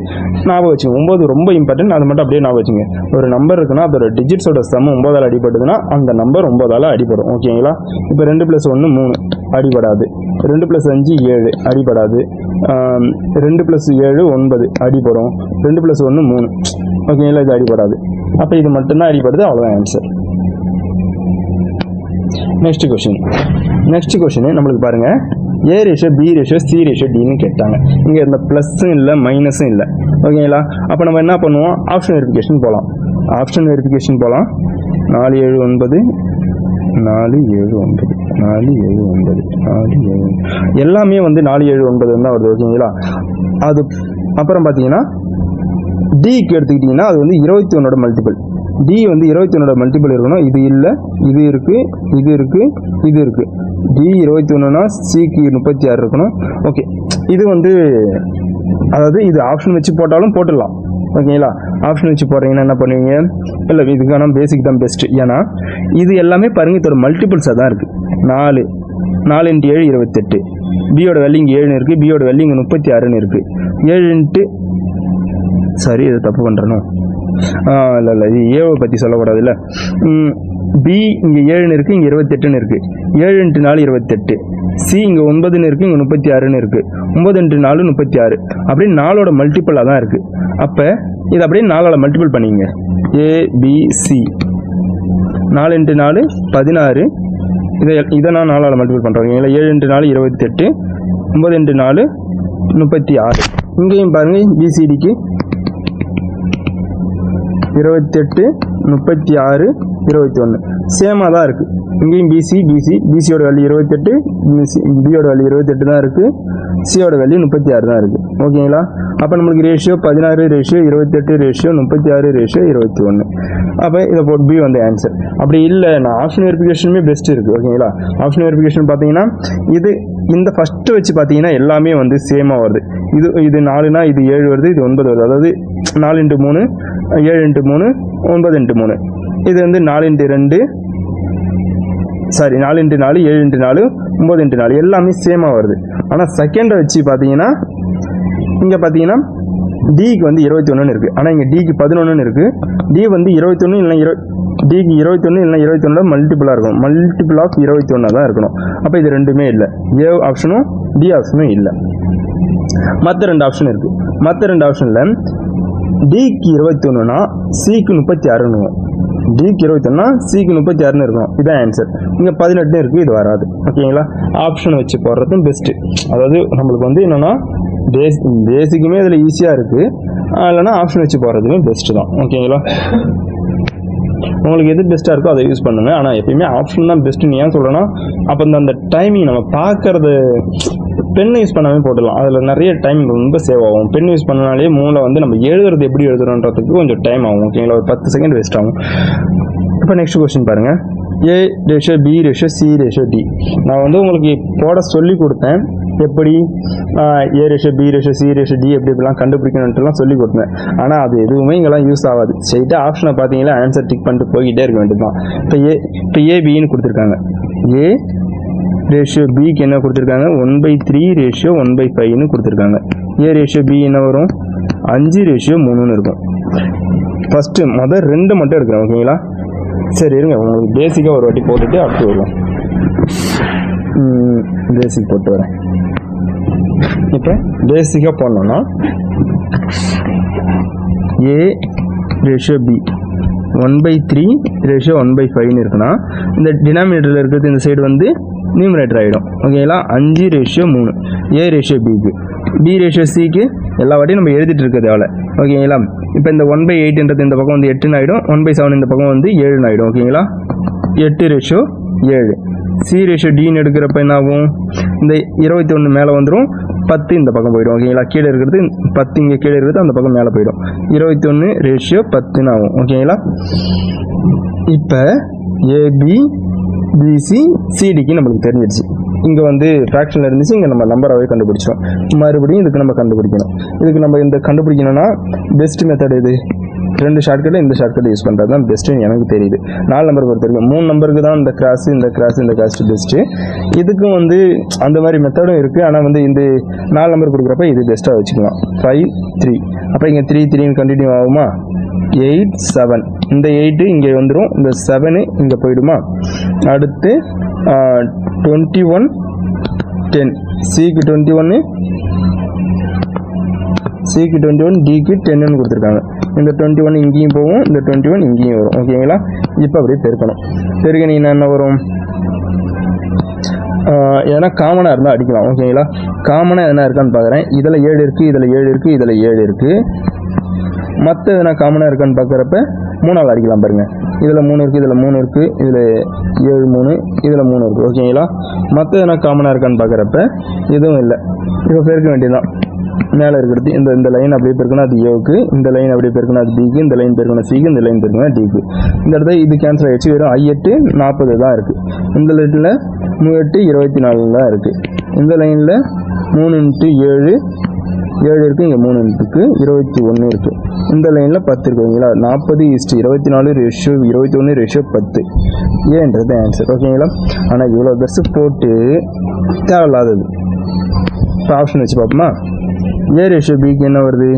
Speaker 2: ஞாபகம் வச்சுங்க, 9 ரொம்ப இம்பார்ட்டன்ட், அது மட்டும் அப்படியே ஞாபகம் வச்சுங்க. ஒரு நம்பர் இருக்குன்னா அதோட டிஜிட்ஸோட சம் 9ஆல் அடிபடுதுன்னா அந்த நம்பர் 9ஆல் அடிபடும். ஓகேங்களா. இப்போ 2 + 1 3 அடிபடாது, 2 + 5 7 அடிபடாது, 2 + 7 9 அடிபடும், 2 + 1 3. ஓகேங்களா. இது அடிபடாது. அப்போ இது மட்டும்தான் அடிபடுது, அவ்வளோதான் ஆன்சர். நெக்ஸ்ட் கொஸ்டின் நம்மளுக்கு பாருங்க, A ratio B ratio C ratio Dன்னு கேட்டாங்க. இங்கே இந்த ப்ளஸ்ஸும் இல்லை மைனஸும் இல்லை. ஓகேங்களா. அப்போ நம்ம என்ன பண்ணுவோம், ஆப்ஷன் வெரிஃபிகேஷன் போகலாம். 4 7 9 4 7 9 4 7 9 4 7 எல்லாமே வந்து 4 7 9 தான் வருது. ஓகேங்களா. அது அப்புறம் பார்த்தீங்கன்னா Dக்கு எடுத்துக்கிட்டிங்கன்னா அது வந்து 21ஓட மல்டிபிள். D வந்து 21ஓட மல்டிபிள் இருக்கணும். இது இல்லை, இது இருக்குது, இது இருக்குது, இது இருக்குது. D 21னா Cக்கு 36 இருக்கணும். ஓகே. இது வந்து அதாவது இது ஆப்ஷன் வச்சு போட்டாலும் போட்டுடலாம். ஓகேங்களா. ஆப்ஷன் வச்சு போடுறீங்கன்னா என்ன பண்ணுவீங்க, இல்லை இதுக்கான பேசிக் தான் பெஸ்ட்டு. ஏன்னா இது எல்லாமே பாருங்கள் இதோட மல்டிபிள்ஸாக தான் இருக்குது. 4 4 × 7 28. பியோட வேல்யூ இங்கே 7ன்னு இருக்குது, பியோட வேல்யூ இங்கே 36ன்னு இருக்குது. 7 சரி, இது தப்பு பண்ணுறணும். இல்லை இது ஏவை பற்றி சொல்லக்கூடாது. இல்லை, பி இங்கே 7ன்னு இருக்குது, இங்கே 28ன்னு இருக்குது. 7 × 4 28. சி இங்கே 9ன்னு இருக்குது, இங்கே 36ன்னு இருக்குது. 9 × 4 36. அப்படியே 4ஓட மல்டிபிளாக தான் இருக்குது. அப்போ இது அப்படியே 4ஆல் மல்டிபிள் பண்ணிங்க. ஏபிசி 4 × 4 16. இதை நான் 4ஆல் மல்டிபிள் பண்ணுறேன். 7 × 4 28, 9 × 4 36. இங்கேயும் பாருங்கள், பிசிடிக்கு 28 36 21 சேமாக தான் இருக்குது. இங்கேயும் பிசியோட வேல்யூ 28, பியோட வேல்யூ 28 தான் இருக்குது, சியோட வேல்யூ 36 தான் இருக்குது. ஓகேங்களா? அப்போ நம்மளுக்கு ரேஷியோ 16, ரேஷியோ 28, ரேஷியோ 36, ரேஷியோ 21. அப்போ இதை போட்டு பி வந்து ஆன்சர். அப்படி இல்லை, நான் ஆப்ஷன் வெரிஃபிகேஷனுமே பெஸ்ட் இருக்குது. ஓகேங்களா? ஆப்ஷன் வெரிஃபிகேஷன் பார்த்தீங்கன்னா இந்த ஃபஸ்ட்டு வச்சு பார்த்தீங்கன்னா எல்லாமே வந்து சேமாக வருது. இது 4னா இது 7 வருது, இது 9 வருது. அதாவது 4 × 3 7 × 3 9 × 3. இது வந்து 4 × 2 4 × 4 7 × 4 9 × 4 எல்லாமே சேமாக வருது. ஆனால் செகண்டை வச்சு பார்த்தீங்கன்னா இங்கே பார்த்தீங்கன்னா டிக்கு வந்து 21 இருக்குது, ஆனால் இங்கே டிக்கு 11 இருக்குது. டி வந்து 21 இல்லைனா டிக்கு 21 இல்லைனா 21 மல்டிபிளாக இருக்கும். மல்டிபிள் ஆஃப் 21 தான் இருக்கணும். அப்போ இது ரெண்டுமே இல்லை. ஏ ஆப்ஷனும் டி ஆப்ஷனும் இல்லை. மற்ற 2 ஆப்ஷன் இருக்குது. மற்ற 2 ஆப்ஷனில் டிக்கு 21னா சிக்கு 36ன்னு, டிக்கு 21னா சிக்கு 36ன்னு இருக்கும். இதுதான் ஆன்சர். இங்கே 18 இருக்குது, இது வராது. ஓகேங்களா? ஆப்ஷனை வச்சு போடுறதும் பெஸ்ட்டு. அதாவது நம்மளுக்கு வந்து என்னென்னா பேசிக்குமே இதில் ஈஸியாக இருக்குது, இல்லைனா ஆப்ஷன் வச்சு போடுறதுமே பெஸ்ட்டு தான். ஓகேங்களா? உங்களுக்கு எது பெஸ்ட்டாக இருக்கோ அதை யூஸ் பண்ணுங்கள். ஆனால் எப்பயுமே ஆப்ஷன் தான் பெஸ்ட்டுன்னு ஏன் சொல்கிறேன்னா, அப்போ அந்த டைமிங் நம்ம பார்க்கறது பென் யூஸ் பண்ணாமே போட்டுடலாம். அதில் நிறைய டைம் ரொம்ப சேவ் ஆகும். பென் யூஸ் பண்ணனாலே மூளை வந்து நம்ம எழுதுறது எப்படி எழுதுறோன்றதுக்கு கொஞ்சம் டைம் ஆகும். ஓகேங்களா? ஒரு 10 செகண்ட் வேஸ்ட் ஆகும். இப்போ நெக்ஸ்ட் கொஸ்டின் பாருங்கள். A ratio B ratio c ratio d. நான் வந்து உங்களுக்கு போட சொல்லி கொடுத்தேன், எப்படி a ratio B ratio c ratio d எப்படிலாம் கண்டுபிடிக்கணுன்ட்டுலாம் சொல்லி கொடுத்தேன். ஆனால் அது எதுவுமே இங்கெல்லாம் யூஸ் ஆகாது. ஸ்ட்ரைட்டாக ஆப்ஷனை பார்த்தீங்கன்னா ஆன்சர் டிக் பண்ணிட்டு போய்கிட்டே இருக்க வேண்டியது தான். இப்போ ஏபின்னு கொடுத்துருக்காங்க. ஏ ரேஷியோ பிக்கு என்ன கொடுத்துருக்காங்க? 1/3 ரேஷியோ 1/5ன்னு கொடுத்துருக்காங்க. ஏ ரேஷியோ பி என்ன வரும்? 5/3ன்னு இருக்கும். ஃபஸ்ட்டு முதல் 2 மட்டும் எடுக்கிறேன். ஓகேங்களா? சரி இருங்க, உங்களுக்கு பேசிக்காக ஒரு வாட்டி போட்டுட்டு அடுத்து வருவோம். பேசிக் போட்டு வரேன். இப்போ பேசிக்காக போனோன்னா ஏ ரேஷியோ பி 1/3 ரேஷியோ 1/5ன்னு இருக்குன்னா இந்த டினாமினேட்டரில் இருக்கிறது இந்த சைடு வந்து நியூமரேட்டர் ஆகிடும். ஓகேங்களா? 5/3 ஏ ரேஷியோ பிக்கு. பி ரேஷியோ சிக்கு எல்லா வாட்டியும் நம்ம எழுதிட்டு இருக்கிறது எவ்வளோ. ஓகேங்களா? இப்போ இந்த 1/8ன்றது இந்த பக்கம் வந்து 8ன்னு ஆகிடும், 1/7 இந்த பக்கம் வந்து 7ன்னு ஆகிடும். ஓகேங்களா? 8/7. சி ரேஷியோ டின்னு எடுக்கிறப்ப என்ன ஆகும்? இந்த 21 மேலே வந்துடும், 10 இந்த பக்கம் போயிடும். ஓகேங்களா? கீழே இருக்கிறது 10, இங்கே கீழே இருக்கிறது அந்த பக்கம் மேலே போயிடும். 21/10ன்னு ஆகும். ஓகேங்களா? இப்போ ஏபி பிசி சிடிக்கு நம்மளுக்கு தெரிஞ்சிடுச்சு. இங்கே வந்து ஃப்ராக்ஷனில் இருந்துச்சு, இங்கே நம்ம நம்பராகவே கண்டுபிடிச்சோம். மறுபடியும் இதுக்கு நம்ம கண்டுபிடிக்கணும். இதுக்கு நம்ம இந்த கண்டுபிடிக்கணும்னா பெஸ்ட் மெத்தட் இது. 2 ஷார்ட்கட்டில் இந்த ஷார்ட்கட் யூஸ் பண்ணுறது தான் பெஸ்ட்டுன்னு எனக்கு தெரியுது. 4 நம்பருக்கு பொறுத்த வரைக்கும் 3 நம்பருக்கு தான் இந்த கிராஸ் பெஸ்ட்டு. இதுக்கும் வந்து அந்த மாதிரி மெத்தடும் இருக்குது. ஆனால் வந்து இந்த 4 நம்பர் கொடுக்குறப்ப இது பெஸ்ட்டாக வச்சுக்கலாம். 5 3. அப்போ இங்கே 3 3ன்னு கண்டினியூ ஆகுமா? 8 7. இந்த 8 இங்கே வந்துடும், இந்த 7 இங்கே போயிடுமா? அடுத்து 21 10. சிக்கு 21, டிக்கு 10ன்னு கொடுத்துருக்காங்க. இந்த 21 இங்கேயும் போகும், இந்த 21 இங்கேயும் வரும். ஓகேங்களா? இப்போ அப்படியே பெருக்கணும். பெருக்கினீங்கன்னா என்ன வரும்? ஏன்னா காமனாக இருந்தால் அடிக்கலாம். ஓகேங்களா? காமனாக என்ன இருக்கான்னு பார்க்குறேன். இதில் 7 இருக்குது, இதில் 7 இருக்குது, இதில் 7 இருக்குது. மற்ற எதனா காமனாக இருக்கான்னு பார்க்குறப்ப 3ஆல் அடிக்கலாம் பாருங்கள். இதில் 3 இருக்குது, இதில் 3 இருக்குது, இதில் 7 3, இதில் 3 இருக்குது. ஓகேங்களா? மற்ற எதனா காமனாக இருக்கான்னு பார்க்குறப்ப எதுவும் இல்லை. இப்போ பெருக்க வேண்டியதுதான். மேலே இருக்கிறது இந்த லைன் அப்படியே பெருக்கணும், அது ஏவுக்கு. இந்த லைன் அப்படியே பெருக்கணும், அது பிக்கு. இந்த லைன் பெருக்கணும் சிக்கு. இந்த லைன் பெருக்கணும் டிக்கு. இந்த இடத்துல இது கேன்சல் ஆகிடுச்சு. வெறும் 8 40 தான் இருக்குது. இந்த லைனில் 8 24 தான் இருக்குது. இந்த லைனில் 3 × 7 7 இருக்குது, இங்கே 3 இருக்குது, 21 இருக்குது. இந்த லைனில் 10 இருக்குங்களா? 40/24 ரேஷியோ 21/10 ஏன்றது ஆன்சர். ஓகேங்களா? ஆனால் இவ்வளோ பெருசு போட்டு தேவையில்லாதது. இப்போ ஆப்ஷன் வச்சு பார்ப்போமா? ஏ ரேஷியோ பிக்கு என்ன வருது?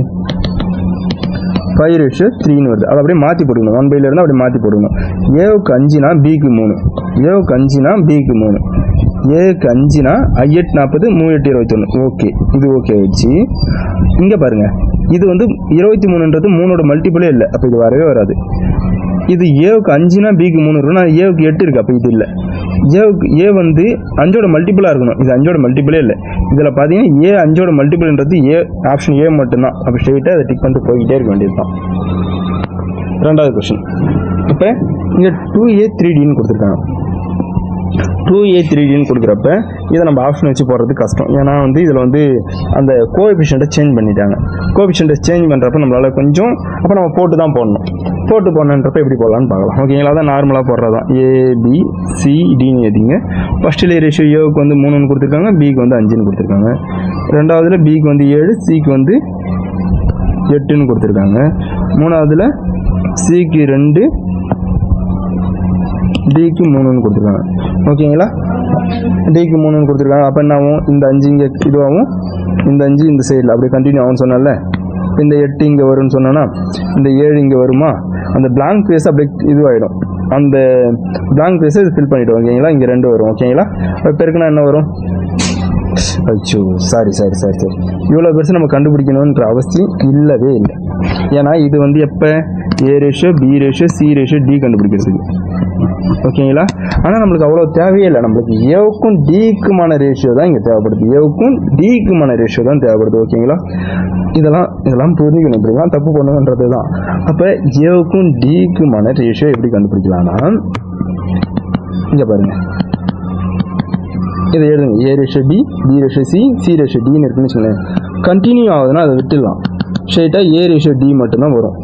Speaker 2: 5/3ன்னு வருது. அதை அப்படியே மாற்றி போட்டுக்கணும். 1/ல இருந்தால் அப்படியே மாற்றி போட்டுக்கணும். ஏவுக்கு 5னா பிக்கு 3, ஏவுக்கு 5னா பிக்கு 3, ஏக்கு 5னா 8 40 3 8 21. ஓகே, இது ஓகே ஆயிடுச்சு. இங்கே பாருங்கள், இது வந்து 23ன்றது 3ஓட மல்டிபிளே இல்லை. அப்போ இது வரவே வராது. இது ஏவுக்கு 5னா பிக்கு 3 இருக்கணும், ஆனால் ஏவுக்கு 8 இருக்குது. அப்போ இது இல்லை. ஏ வந்து 5ஓட மல்டிபிளாக இருக்கணும், இது 5ஓட மல்டிபிளே இல்லை. இதில் பார்த்தீங்கன்னா ஏ 5ஓட மல்டிபிள்ன்றது ஆப்ஷன் ஏ மட்டும்தான். அப்போ ஸ்ட்ரெயிட்டாக அதை டிக் பண்ணிட்டு போய்கிட்டே இருக்க வேண்டியது தான். 2வது கொஸ்டின். இப்போ இங்கே 2a 3dன்னு கொடுத்துருக்காங்க. 2a 3dன்னு கொடுக்குறப்ப இதை நம்ம ஆப்ஷன் வச்சு போடுறது கஷ்டம். ஏன்னா வந்து இதில் வந்து அந்த கோஎஃபிஷியண்ட்டை சேஞ்ச் பண்ணிட்டாங்க. கோஎஃபிஷியண்ட்டை சேஞ்ச் பண்ணுறப்ப நம்மளால் கொஞ்சம் அப்போ நம்ம போட்டு தான் போடணும். போட்டு போடணுன்றப்ப எப்படி போடலான்னு பார்க்கலாம். ஓகேங்களா? அதான் நார்மலாக போடுறது தான். ABCDன்னு எழுதிங்க. ஃபஸ்ட்டில் ரேஷியோ ஏவுக்கு வந்து 3ன்னு கொடுத்துருக்காங்க, பிக்கு வந்து 5ன்னு கொடுத்துருக்காங்க. ரெண்டாவதுல பிக்கு வந்து 7, சிக்கு வந்து 8ன்னு கொடுத்துருக்காங்க. மூணாவதுல சிக்கு 2, டிக்கு 3ன்னு கொடுத்துருக்காங்க. ஓகேங்களா? டிக்கு 3ன்னு கொடுத்துருக்காங்க. அப்போ என்ன ஆகும்? இந்த 5 இங்கே இதுவாகும், இந்த 5 இந்த சைடில் அப்படியே கண்டினியூ ஆகும்னு சொன்னால, இந்த 8 இங்கே வரும்னு சொன்னோன்னா இந்த 7 இங்கே வருமா? அந்த பிளாங்க் ஃபேஸ் அப்படியே இதுவாகிடும். அந்த பிளாங்க் ஃபேஸை இது ஃபில் பண்ணிவிடும். ஓகேங்களா? இங்கே 2 வரும். ஓகேங்களா? இப்போ பெருக்குனா என்ன வரும்? அச்சோ, சாரி. இவ்வளோ பெருசு நம்ம கண்டுபிடிக்கணுன்ற அவசியம் இல்லவே இல்லை. ஏன்னா இது வந்து எப்போ A ratio, B ratio, C ratio, D கண்டுபிடிக்கிறதுக்கு. ஓகேங்களா? ஆனால் நம்மளுக்கு அவ்வளோ தேவையே இல்லை. நம்மளுக்கு ஏவுக்கும் டிக்குமான ரேஷியோ தான் இங்கே தேவைப்படுது. ஏவுக்கும் டிக்குமான ரேஷியோ தான் தேவைப்படுது. ஓகேங்களா? இதெல்லாம் புரிஞ்சுக்கணும். இப்படிலாம் தப்பு பண்ணுன்றது தான். அப்போ ஏவுக்கும் டிக்குமான ரேஷியோ எப்படி கண்டுபிடிக்கலாம்னா, இங்கே பாருங்க, இதை எழுதுங்க. A ratio B, B ratio C, C ratio Dன்னு இருக்குன்னு வச்சுக்கோங்களேன். கண்டினியூ ஆகுதுன்னா அதை விட்டுடலாம். ஸ்ட்ரைட்டாக A ரேஷியோ D மட்டும்தான் வரும்.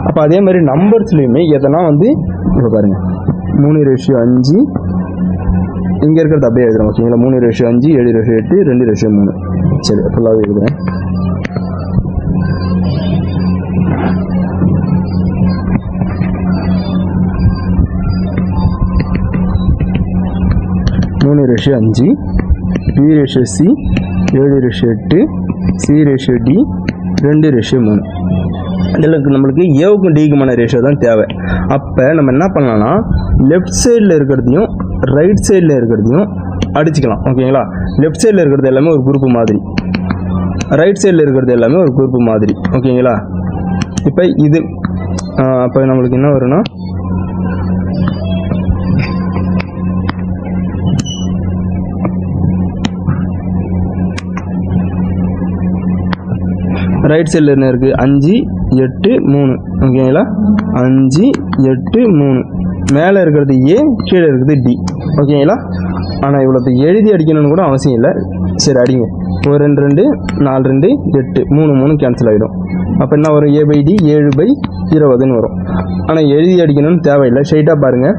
Speaker 2: அப்போ அதே மாதிரி நம்பர்ஸ்லையுமே எதனா வந்து இப்போ பாருங்கள், 3 ரேஷியோ 5 இங்கே இருக்கிறது அப்படியே எழுதுறோம். ஓகேங்களா? 3 ரேஷியோ 5, 7 ரேஷியோ 8, 2 ரேஷியோ 3. சரி, ஃபுல்லாகவே எழுதுறேன். மூணு ratio 5, B ratio C, 7 ratio 8, C ratio D, 2 ratio 3. இதில் நம்மளுக்கு ஏவுக்கும் டிக்குமான ரேஷியோ தான் தேவை. அப்போ நம்ம என்ன பண்ணலாம்னா, லெஃப்ட் சைடில் இருக்கிறதையும் ரைட் சைடில் இருக்கிறதையும் அடிச்சுக்கலாம். ஓகேங்களா? லெஃப்ட் சைடில் இருக்கிறது எல்லாமே ஒரு குரூப்பு மாதிரி, ரைட் சைடில் இருக்கிறது எல்லாமே ஒரு குரூப்பு மாதிரி. ஓகேங்களா? இப்போ இது அப்போ நம்மளுக்கு என்ன வரும்னா, ரைட் சைடில் என்ன இருக்குது? 5, 8, 3. ஓகேங்களா? 5, 8, 3. மேலே இருக்கிறது A, கீழே இருக்கிறது D. ஓகேங்களா? ஆனால் இவ்வளோத்து எழுதி அடிக்கணும்னு கூட அவசியம் இல்லை. சரி, அடிங்க. 1 2 2 4 2 8 3 கேன்சல் ஆகிடும். அப்போ என்ன வரும்? A/D 7/20ன்னு வரும். ஆனால் எழுதி அடிக்கணும்னு தேவையில்லை. ஸ்ட்ரைட்டாக பாருங்கள்,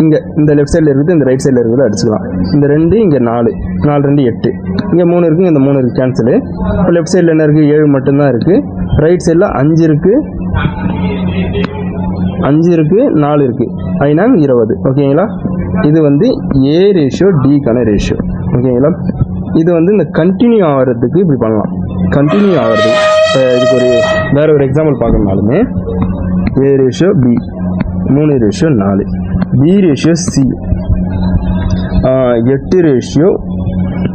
Speaker 2: இங்கே இந்த லெஃப்ட் சைடில் இருக்குது, இந்த ரைட் சைடில் இருக்கிறது அடிச்சுக்கலாம். இந்த 2 இங்கே 4, 4 2 8, இங்கே 3 இருக்குது, இந்த 3 இருக்குது, கேன்சலு. இப்போ லெஃப்ட் சைடில் என்ன இருக்குது? 7 மட்டும்தான் இருக்குது. ரைட் சைடில் 5 இருக்குது, 4 இருக்குது, 5 ஓகேங்களா? இது வந்து A ரேஷியோ Dக்கான ரேஷியோ. ஓகேங்களா? இது வந்து இந்த கண்டினியூ ஆகிறதுக்கு இப்படி பண்ணலாம். கண்டினியூ ஆகிறது இதுக்கு வேற ஒரு எக்ஸாம்பிள் பார்க்கணுனாலுமே, A ratio B 3 ratio 4, B ratio C 8 ratio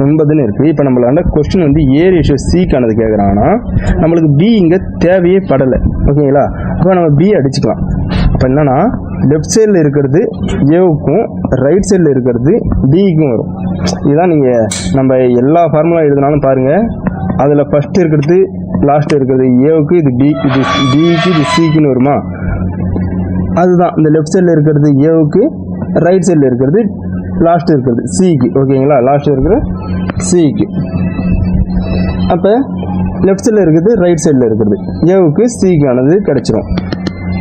Speaker 2: 9ன்னு இருக்குது. இப்போ நம்மளாண்ட கொஸ்டின் வந்து A ரேஷியோ Cக்கானது கேட்குறாங்கன்னா, நம்மளுக்கு B இங்கே தேவையே படலை. ஓகேங்களா? அப்போ நம்ம B அடிச்சுக்கலாம். அப்போ என்னன்னா, லெஃப்ட் சைடில் இருக்கிறது ஏவுக்கும், ரைட் சைடில் இருக்கிறது டிக்கும் வரும். இதுதான் நீங்கள் நம்ம எல்லா ஃபார்முலா எழுதினாலும் பாருங்கள், அதில் ஃபஸ்ட்டு இருக்கிறது லாஸ்ட் இருக்கிறது ஏவுக்கு, இது B, இது டிக்கு, இது சிக்குன்னு வருமா? அதுதான் இந்த லெஃப்ட் சைடில் இருக்கிறது ஏவுக்கு, ரைட் சைடில் இருக்கிறது லாஸ்ட் இருக்கிறது சிக்கு. ஓகேங்களா? லாஸ்ட் இருக்கிற சிக்கு. அப்போ லெஃப்ட் சைடில் இருக்கிறது ரைட் சைடில் இருக்கிறது ஏவுக்கு, சிக்கானது கிடச்சிரும்.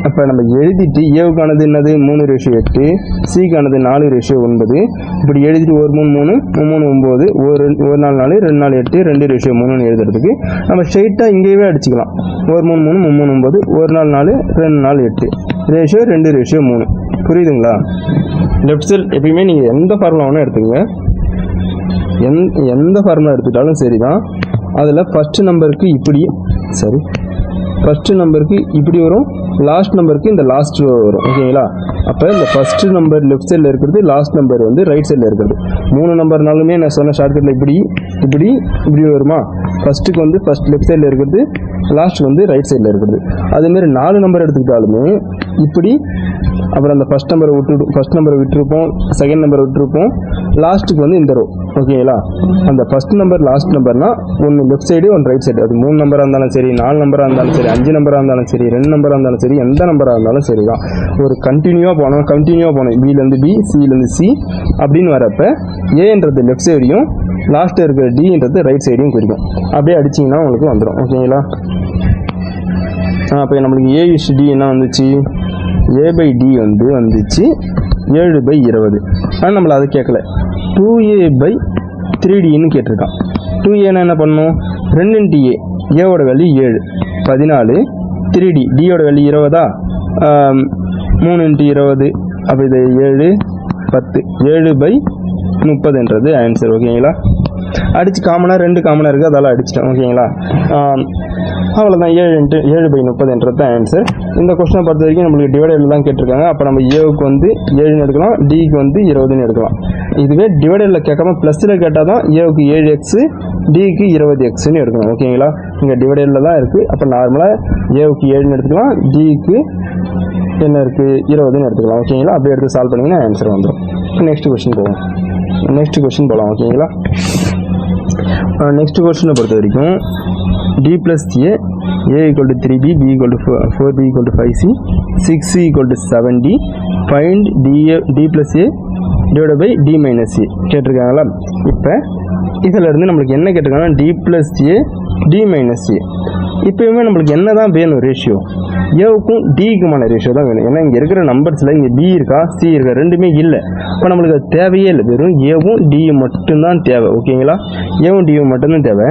Speaker 2: அப்போ நம்ம எழுதிட்டு ஏவுக்கானது என்னது? 3 ரேஷியோ 8, சிக்கானது 4 ரேஷியோ 9. இப்படி எழுதிட்டு 1 3 3 9, 1 4 4, 2 4 8, 2 ரேஷியோ 3ன்னு எழுதுறதுக்கு நம்ம ஸ்ட்ரைட்டாக இங்கேயே அடிச்சுக்கலாம். 1 3 3 3 9, 1 4 4, 2 4 8, ரேஷியோ 2 ரேஷியோ 3. புரியுதுங்களா? லெஃப்ட் சைடு எப்பயுமே நீங்கள் எந்த ஃபார்முலா வேணால் எடுத்துங்க, எந்த ஃபார்முலா எடுத்துக்கிட்டாலும் சரி தான். அதில் ஃபஸ்ட்டு நம்பருக்கு இப்படி, சரி, ஃபஸ்ட்டு நம்பருக்கு இப்படி வரும், லாஸ்ட் நம்பருக்கு இந்த லாஸ்ட் ரோ வரும். ஓகேங்களா? அப்போ இந்த ஃபஸ்ட்டு நம்பர் லெஃப்ட் சைடில் இருக்கிறது, லாஸ்ட் நம்பர் வந்து ரைட் சைடில் இருக்கிறது. 3 நம்பர்னாலுமே நான் சொன்ன ஷார்ட்கட்டில் இப்படி வருமா? ஃபஸ்ட்டுக்கு வந்து ஃபஸ்ட் லெஃப்ட் சைடில் இருக்கிறது லாஸ்ட்டுக்கு வந்து ரைட் சைடில் இருக்குது. அதேமாரி 4 நம்பர் எடுத்துக்கிட்டாலுமே இப்படி அப்புறம் அந்த ஃபஸ்ட் நம்பரை விட்டுருப்போம், செகண்ட் நம்பரை விட்டுருப்போம், லாஸ்ட்டுக்கு வந்து இந்த ரோ. ஓகேங்களா? அந்த ஃபஸ்ட் நம்பர் லாஸ்ட் நம்பர்னா ஒன்று லெஃப்ட் சைடு ஒன்று ரைட் சைடு. அது 3 நம்பராக இருந்தாலும் சரி, 4 நம்பராக இருந்தாலும் சரி, 5 நம்பராக இருந்தாலும் சரி, 2 நம்பராக இருந்தாலும் சரி, எந்த நம்பராக இருந்தாலும் சரி தான். ஒரு கண்டினியூவாக போனோம் பிலேருந்து பி, சிலேருந்து சி அப்படின்னு வரப்ப ஏன்றது லெஃப்ட் சைடையும் லாஸ்ட்டில் இருக்கிற டின்றது ரைட் சைடையும் குறிக்கும். அப்படியே அடிச்சிங்கன்னா உங்களுக்கு வந்துடும். ஓகேங்களா? அப்போ நம்மளுக்கு A/D என்ன வந்துச்சு? A/D வந்துச்சு 7/20. ஆனால் நம்மளை அதை கேட்கல, 2A/3Dன்னு கேட்டிருக்கான். 2Aனா என்ன பண்ணணும்? 2 × A, ஏவோட வேல்யூ 7, 14, 3D, டியோட வேல்யூ 20, 3 × 20, அப்போ இது 7, 10, 7/30ன்றது ஆன்சர். ஓகேங்களா? அடித்து காமனாக 2 காமனாக இருக்குது, அதெல்லாம் அடிச்சிட்டேன். ஓகேங்களா? அவ்வளோதான். 7/30ன்றது தான் ஆன்சர். இந்த கொஸ்டினை பொறுத்த வரைக்கும் நம்மளுக்கு டிவைடரில் தான் கேட்டிருக்காங்க. அப்போ நம்ம ஏவுக்கு வந்து 7ன்னு எடுக்கலாம், டிக்கு வந்து 20ன்னு எடுக்கலாம். இதுவே டிவைடரில் கேட்காம ப்ளஸில் கேட்டால் தான் ஏவுக்கு 7x, டிக்கு 20xன்னு எடுக்கணும். ஓகேங்களா? இங்கே டிவைடரில் தான் இருக்குது. அப்போ நார்மலாக ஏவுக்கு 7ன்னு எடுத்துக்கலாம், டிக்கு என்ன இருக்குது 20ன்னு எடுத்துக்கலாம். ஓகேங்களா? அப்படியே எடுத்து சால்வ் பண்ணிங்கன்னா ஆன்சர் வந்துடும். நெக்ஸ்ட் கொஸ்டின் போகலாம். ஓகேங்களா? நெக்ஸ்ட் கொஸ்டினை பொறுத்த வரைக்கும் D plus A, A equal to 3B, B equal to 4, B equal to 5C, 6C equal to 7D, find D plus A divided by D minus A கேட்டிருக்காங்களா? இப்போ இதில் இருந்து நம்மளுக்கு என்ன கேட்டிருக்காங்கன்னா D plus A, D minus A. இப்போயுமே நம்மளுக்கு என்ன தான் வேணும்? Ratio. ஏவுக்கும் டிக்குமான ratio தான் வேணும். ஏன்னா இங்கே இருக்கிற நம்பர்ஸில் இங்கே பி இருக்கா, சி இருக்கா, ரெண்டுமே இல்லை. இப்போ நம்மளுக்கு அது தேவையே இல்லை, வெறும் ஏவும் டியும் மட்டும்தான் தேவை. ஓகேங்களா? ஏவும் டியும் மட்டும்தான் தேவை.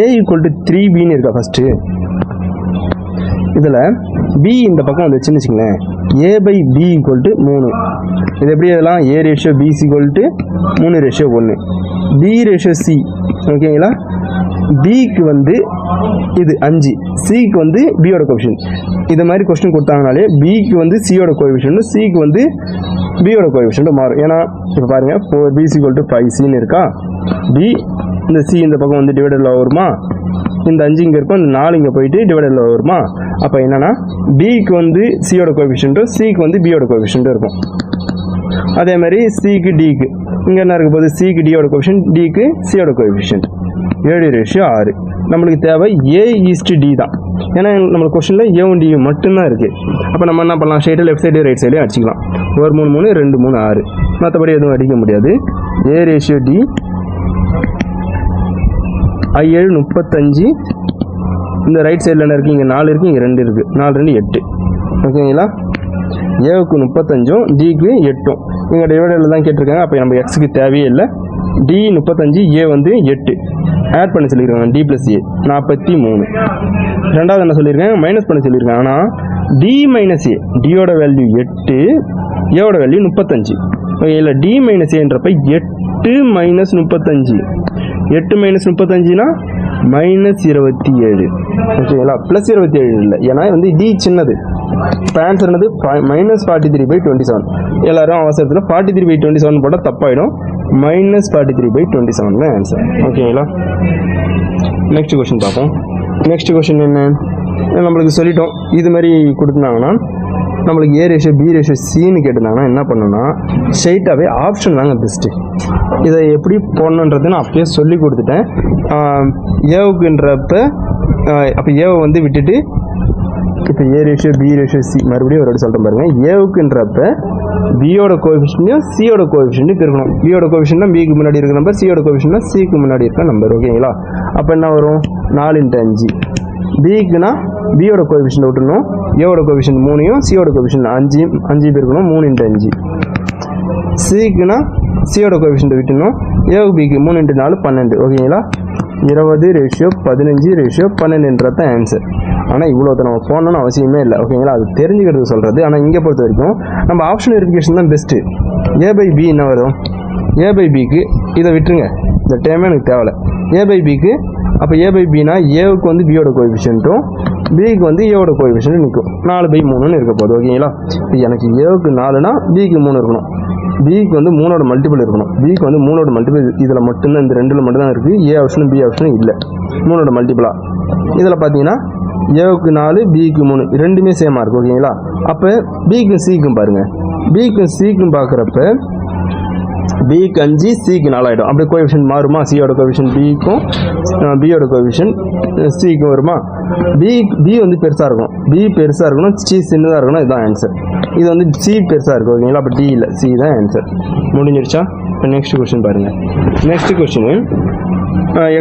Speaker 2: A ஈக்குவல் டு 3Bன்னு இருக்கா ஃபஸ்ட்டு. இதில் பி இந்த பக்கம் வந்துச்சுன்னு வச்சுங்களேன், A/B ஈக்குவல் டு 3. இது எப்படி இதெல்லாம்? A ratio B equal to 3:1, B ratio C. ஓகேங்களா? பிக்கு வந்து இது 5, சிக்கு வந்து பியோட கோஎஃபிஷியன்ட். இது மாதிரி கொஸ்டின் கொடுத்தாங்கனாலே பிக்கு வந்து சியோட கோஎஃபிஷியன்ட், சிக்கு வந்து பியோட கோஎஃபிஷியன்ட் மாறும். ஏன்னா இப்போ பாருங்கள் 4B = 5Cன்னு இருக்கா. பி இந்த சி இந்த பக்கம் வந்து டிவைடரில் வருமா, இந்த 5 இங்கே இருக்கும், இந்த 4 இங்கே போயிட்டு டிவைடரில் வருமா. அப்போ என்னென்னா பிக்கு வந்து சியோட கோஎஃபிஷியன்ட்டும் சிக்கு வந்து பியோட கோஎஃபிஷியன்ட்டும் இருக்கும். அதே மாதிரி சிக்கு டிக்கு இங்கே என்ன இருக்க போகுது? சிக்கு டியோட கோஎஃபிஷியன்ட், டிக்கு சியோட கோஎஃபிஷியன்ட். 7:6. நம்மளுக்கு தேவை A/D தான். ஏன்னா நம்மளுக்கு கொஸ்டினில் ஏவும் டியும் மட்டும்தான் இருக்குது. அப்போ நம்ம என்ன பண்ணலாம்? ஸ்ட்ரைட்டாக லெஃப்ட் சைடு ரைட் சைடு அடிச்சிக்கலாம். 1 3 3 2 3 6. மற்றபடி எதுவும் அடிக்க முடியாது. A/D I7 35. இந்த ரைட் சைடில் என்ன இருக்குது? இங்கே 4 இருக்குது, இங்கே 2 இருக்குது. 4 2 8. ஓகேங்களா? ஏவுக்கு 35, டிக்கு 8. இங்கே டிவைடரில் தான் கேட்டிருக்காங்க. அப்போ நம்ம எக்ஸுக்கு தேவையே இல்லை. டி 35, ஏ வந்து 8 ஆட் பண்ண சொல்லியிருக்காங்க. D plus A 43. ரெண்டாவது என்ன சொல்லியிருக்காங்க? மைனஸ் பண்ண சொல்லியிருக்காங்க. ஆனால் D minus A, டியோட வேல்யூ 8, ஏவோட வேல்யூ 35. ஓகே, இல்லை D minus Aன்றப்ப 8 minus 35. 8 minus 35னா -27. ஓகேங்களா? ப்ளஸ் 27 இல்லை, ஏன்னா வந்து டி சின்னது. இப்போ ஆன்சர் என்னது? -43/27. எல்லாரும் அவசரத்தில் 43/27 போட்டால் தப்பாயிடும். -43/27 தான் ஆன்சர். ஓகேங்களா? நெக்ஸ்ட் கொஸ்டின் பார்ப்போம். நெக்ஸ்ட் கொஸ்டின் என்ன? நம்மளுக்கு சொல்லிட்டோம். இது மாதிரி கொடுத்துருந்தாங்கன்னா நம்மளுக்கு A ரேஷியோ B ரேஷியோ Cன்னு கேட்டிருந்தாங்கன்னா என்ன பண்ணணும்னா ஸ்ட்ரைட்டாகவே ஆப்ஷன் தாங்க பெஸ்ட்டு. இதை எப்படி போடணுன்றது நான் அப்பயே சொல்லி கொடுத்துட்டேன். ஏவுக்குன்றப்ப அப்போ ஏவை வந்து விட்டுட்டு இப்போ A ratio B ratio C மறுபடியும் ஒரு வாட்டி சொல்கிறேன் பாருங்கள். ஏவுக்குன்றப்ப பியோட கோஎஃபிஷியன்ட்டையும் சியோட கோஎஃபிஷியன்ட்டும் இருக்கணும். பியோட கோஎஃபிஷியன்ட்னா பிக்கு முன்னாடி இருக்க நம்பர், சியோட கோஎஃபிஷியன்ட்னா சிக்கு முன்னாடி இருக்க நம்பர். ஓகேங்களா? அப்போ என்ன வரும்? 4 × 5. பிக்குனா பியோட கோஎஃபிஷியன்ட் விட்டுணும், ஏவோட கோஎஃபிஷியன்ட் 3யும் சியோட கோஎஃபிஷியன்ட் 5 இருக்கணும். 3 × 5. சிக்குனா சியோட கோஎஃபிஷியன்ட் விட்டுணும், ஏவு பிக்கு 3 × 4 12. ஓகேங்களா? 20:15:12ன்றது தான் ஆன்சர். ஆனால் இவ்வளோ நம்ம போடணும்னு அவசியமே இல்லை. ஓகேங்களா? அது தெரிஞ்சுக்கிறது சொல்கிறது. ஆனால் இங்கே பொறுத்த வரைக்கும் நம்ம ஆப்ஷன் வெரிஃபிகேஷன் தான் பெஸ்ட்டு. A/B என்ன வரும்? A/Bக்கு இதை விட்டுருங்க, இந்த டைமே எனக்கு தேவையில்லை. A/Bக்கு அப்போ A/Bனா ஏவுக்கு வந்து பியோட கோஎஃபிஷியன்ட்டும் பிக்கு வந்து ஏவோட கோஎஃபிஷியன்ட்டும் நிற்கும். 4/3ன்னு இருக்க போகுது. ஓகேங்களா? இப்போ எனக்கு ஏவுக்கு 4னா பிக்கு 3 இருக்கணும், பிக்கு வந்து 3ஓட மல்டிபிள் இருக்கணும். பிக்கு வந்து 3ஓட மல்டிபிள் இதில் மட்டும்தான், இந்த 2ல் மட்டும்தான் இருக்குது. ஏ ஆப்ஷனும் பி ஆப்ஷனும் இல்லை. 3ஓட மல்டிபிளா இதில் பார்த்தீங்கன்னா ஏவுக்கு 4 பிக்கு 3 ரெண்டுமே சேமாக இருக்குது ஓகேங்களா. அப்போ பிக்கும் சிக்கும் பாருங்கள், பிக்கும் சிக்கும் பார்க்குறப்ப பிக்கு 5 சிக்கு 4 ஆகிடும். அப்படியே கோஎஃபிஷியன்ட் மாறுமா, சியோட கோஎஃபிஷியன்ட் பிக்கும் பியோட கோஎஃபிஷியன்ட் சிக்கும் வருமா. பி வந்து பெருசாக இருக்கும், பி பெருசாக இருக்கணும், சி சின்னதாக இருக்கணும், இதுதான் ஆன்சர். இது வந்து சி பெருசாக இருக்கும் ஓகேங்களா. அப்போ டி இல்லை, சி தான் ஆன்சர். முடிஞ்சிருச்சா? இப்போ நெக்ஸ்ட் கொஸ்டின் பாருங்கள். நெக்ஸ்ட் கொஸ்டின்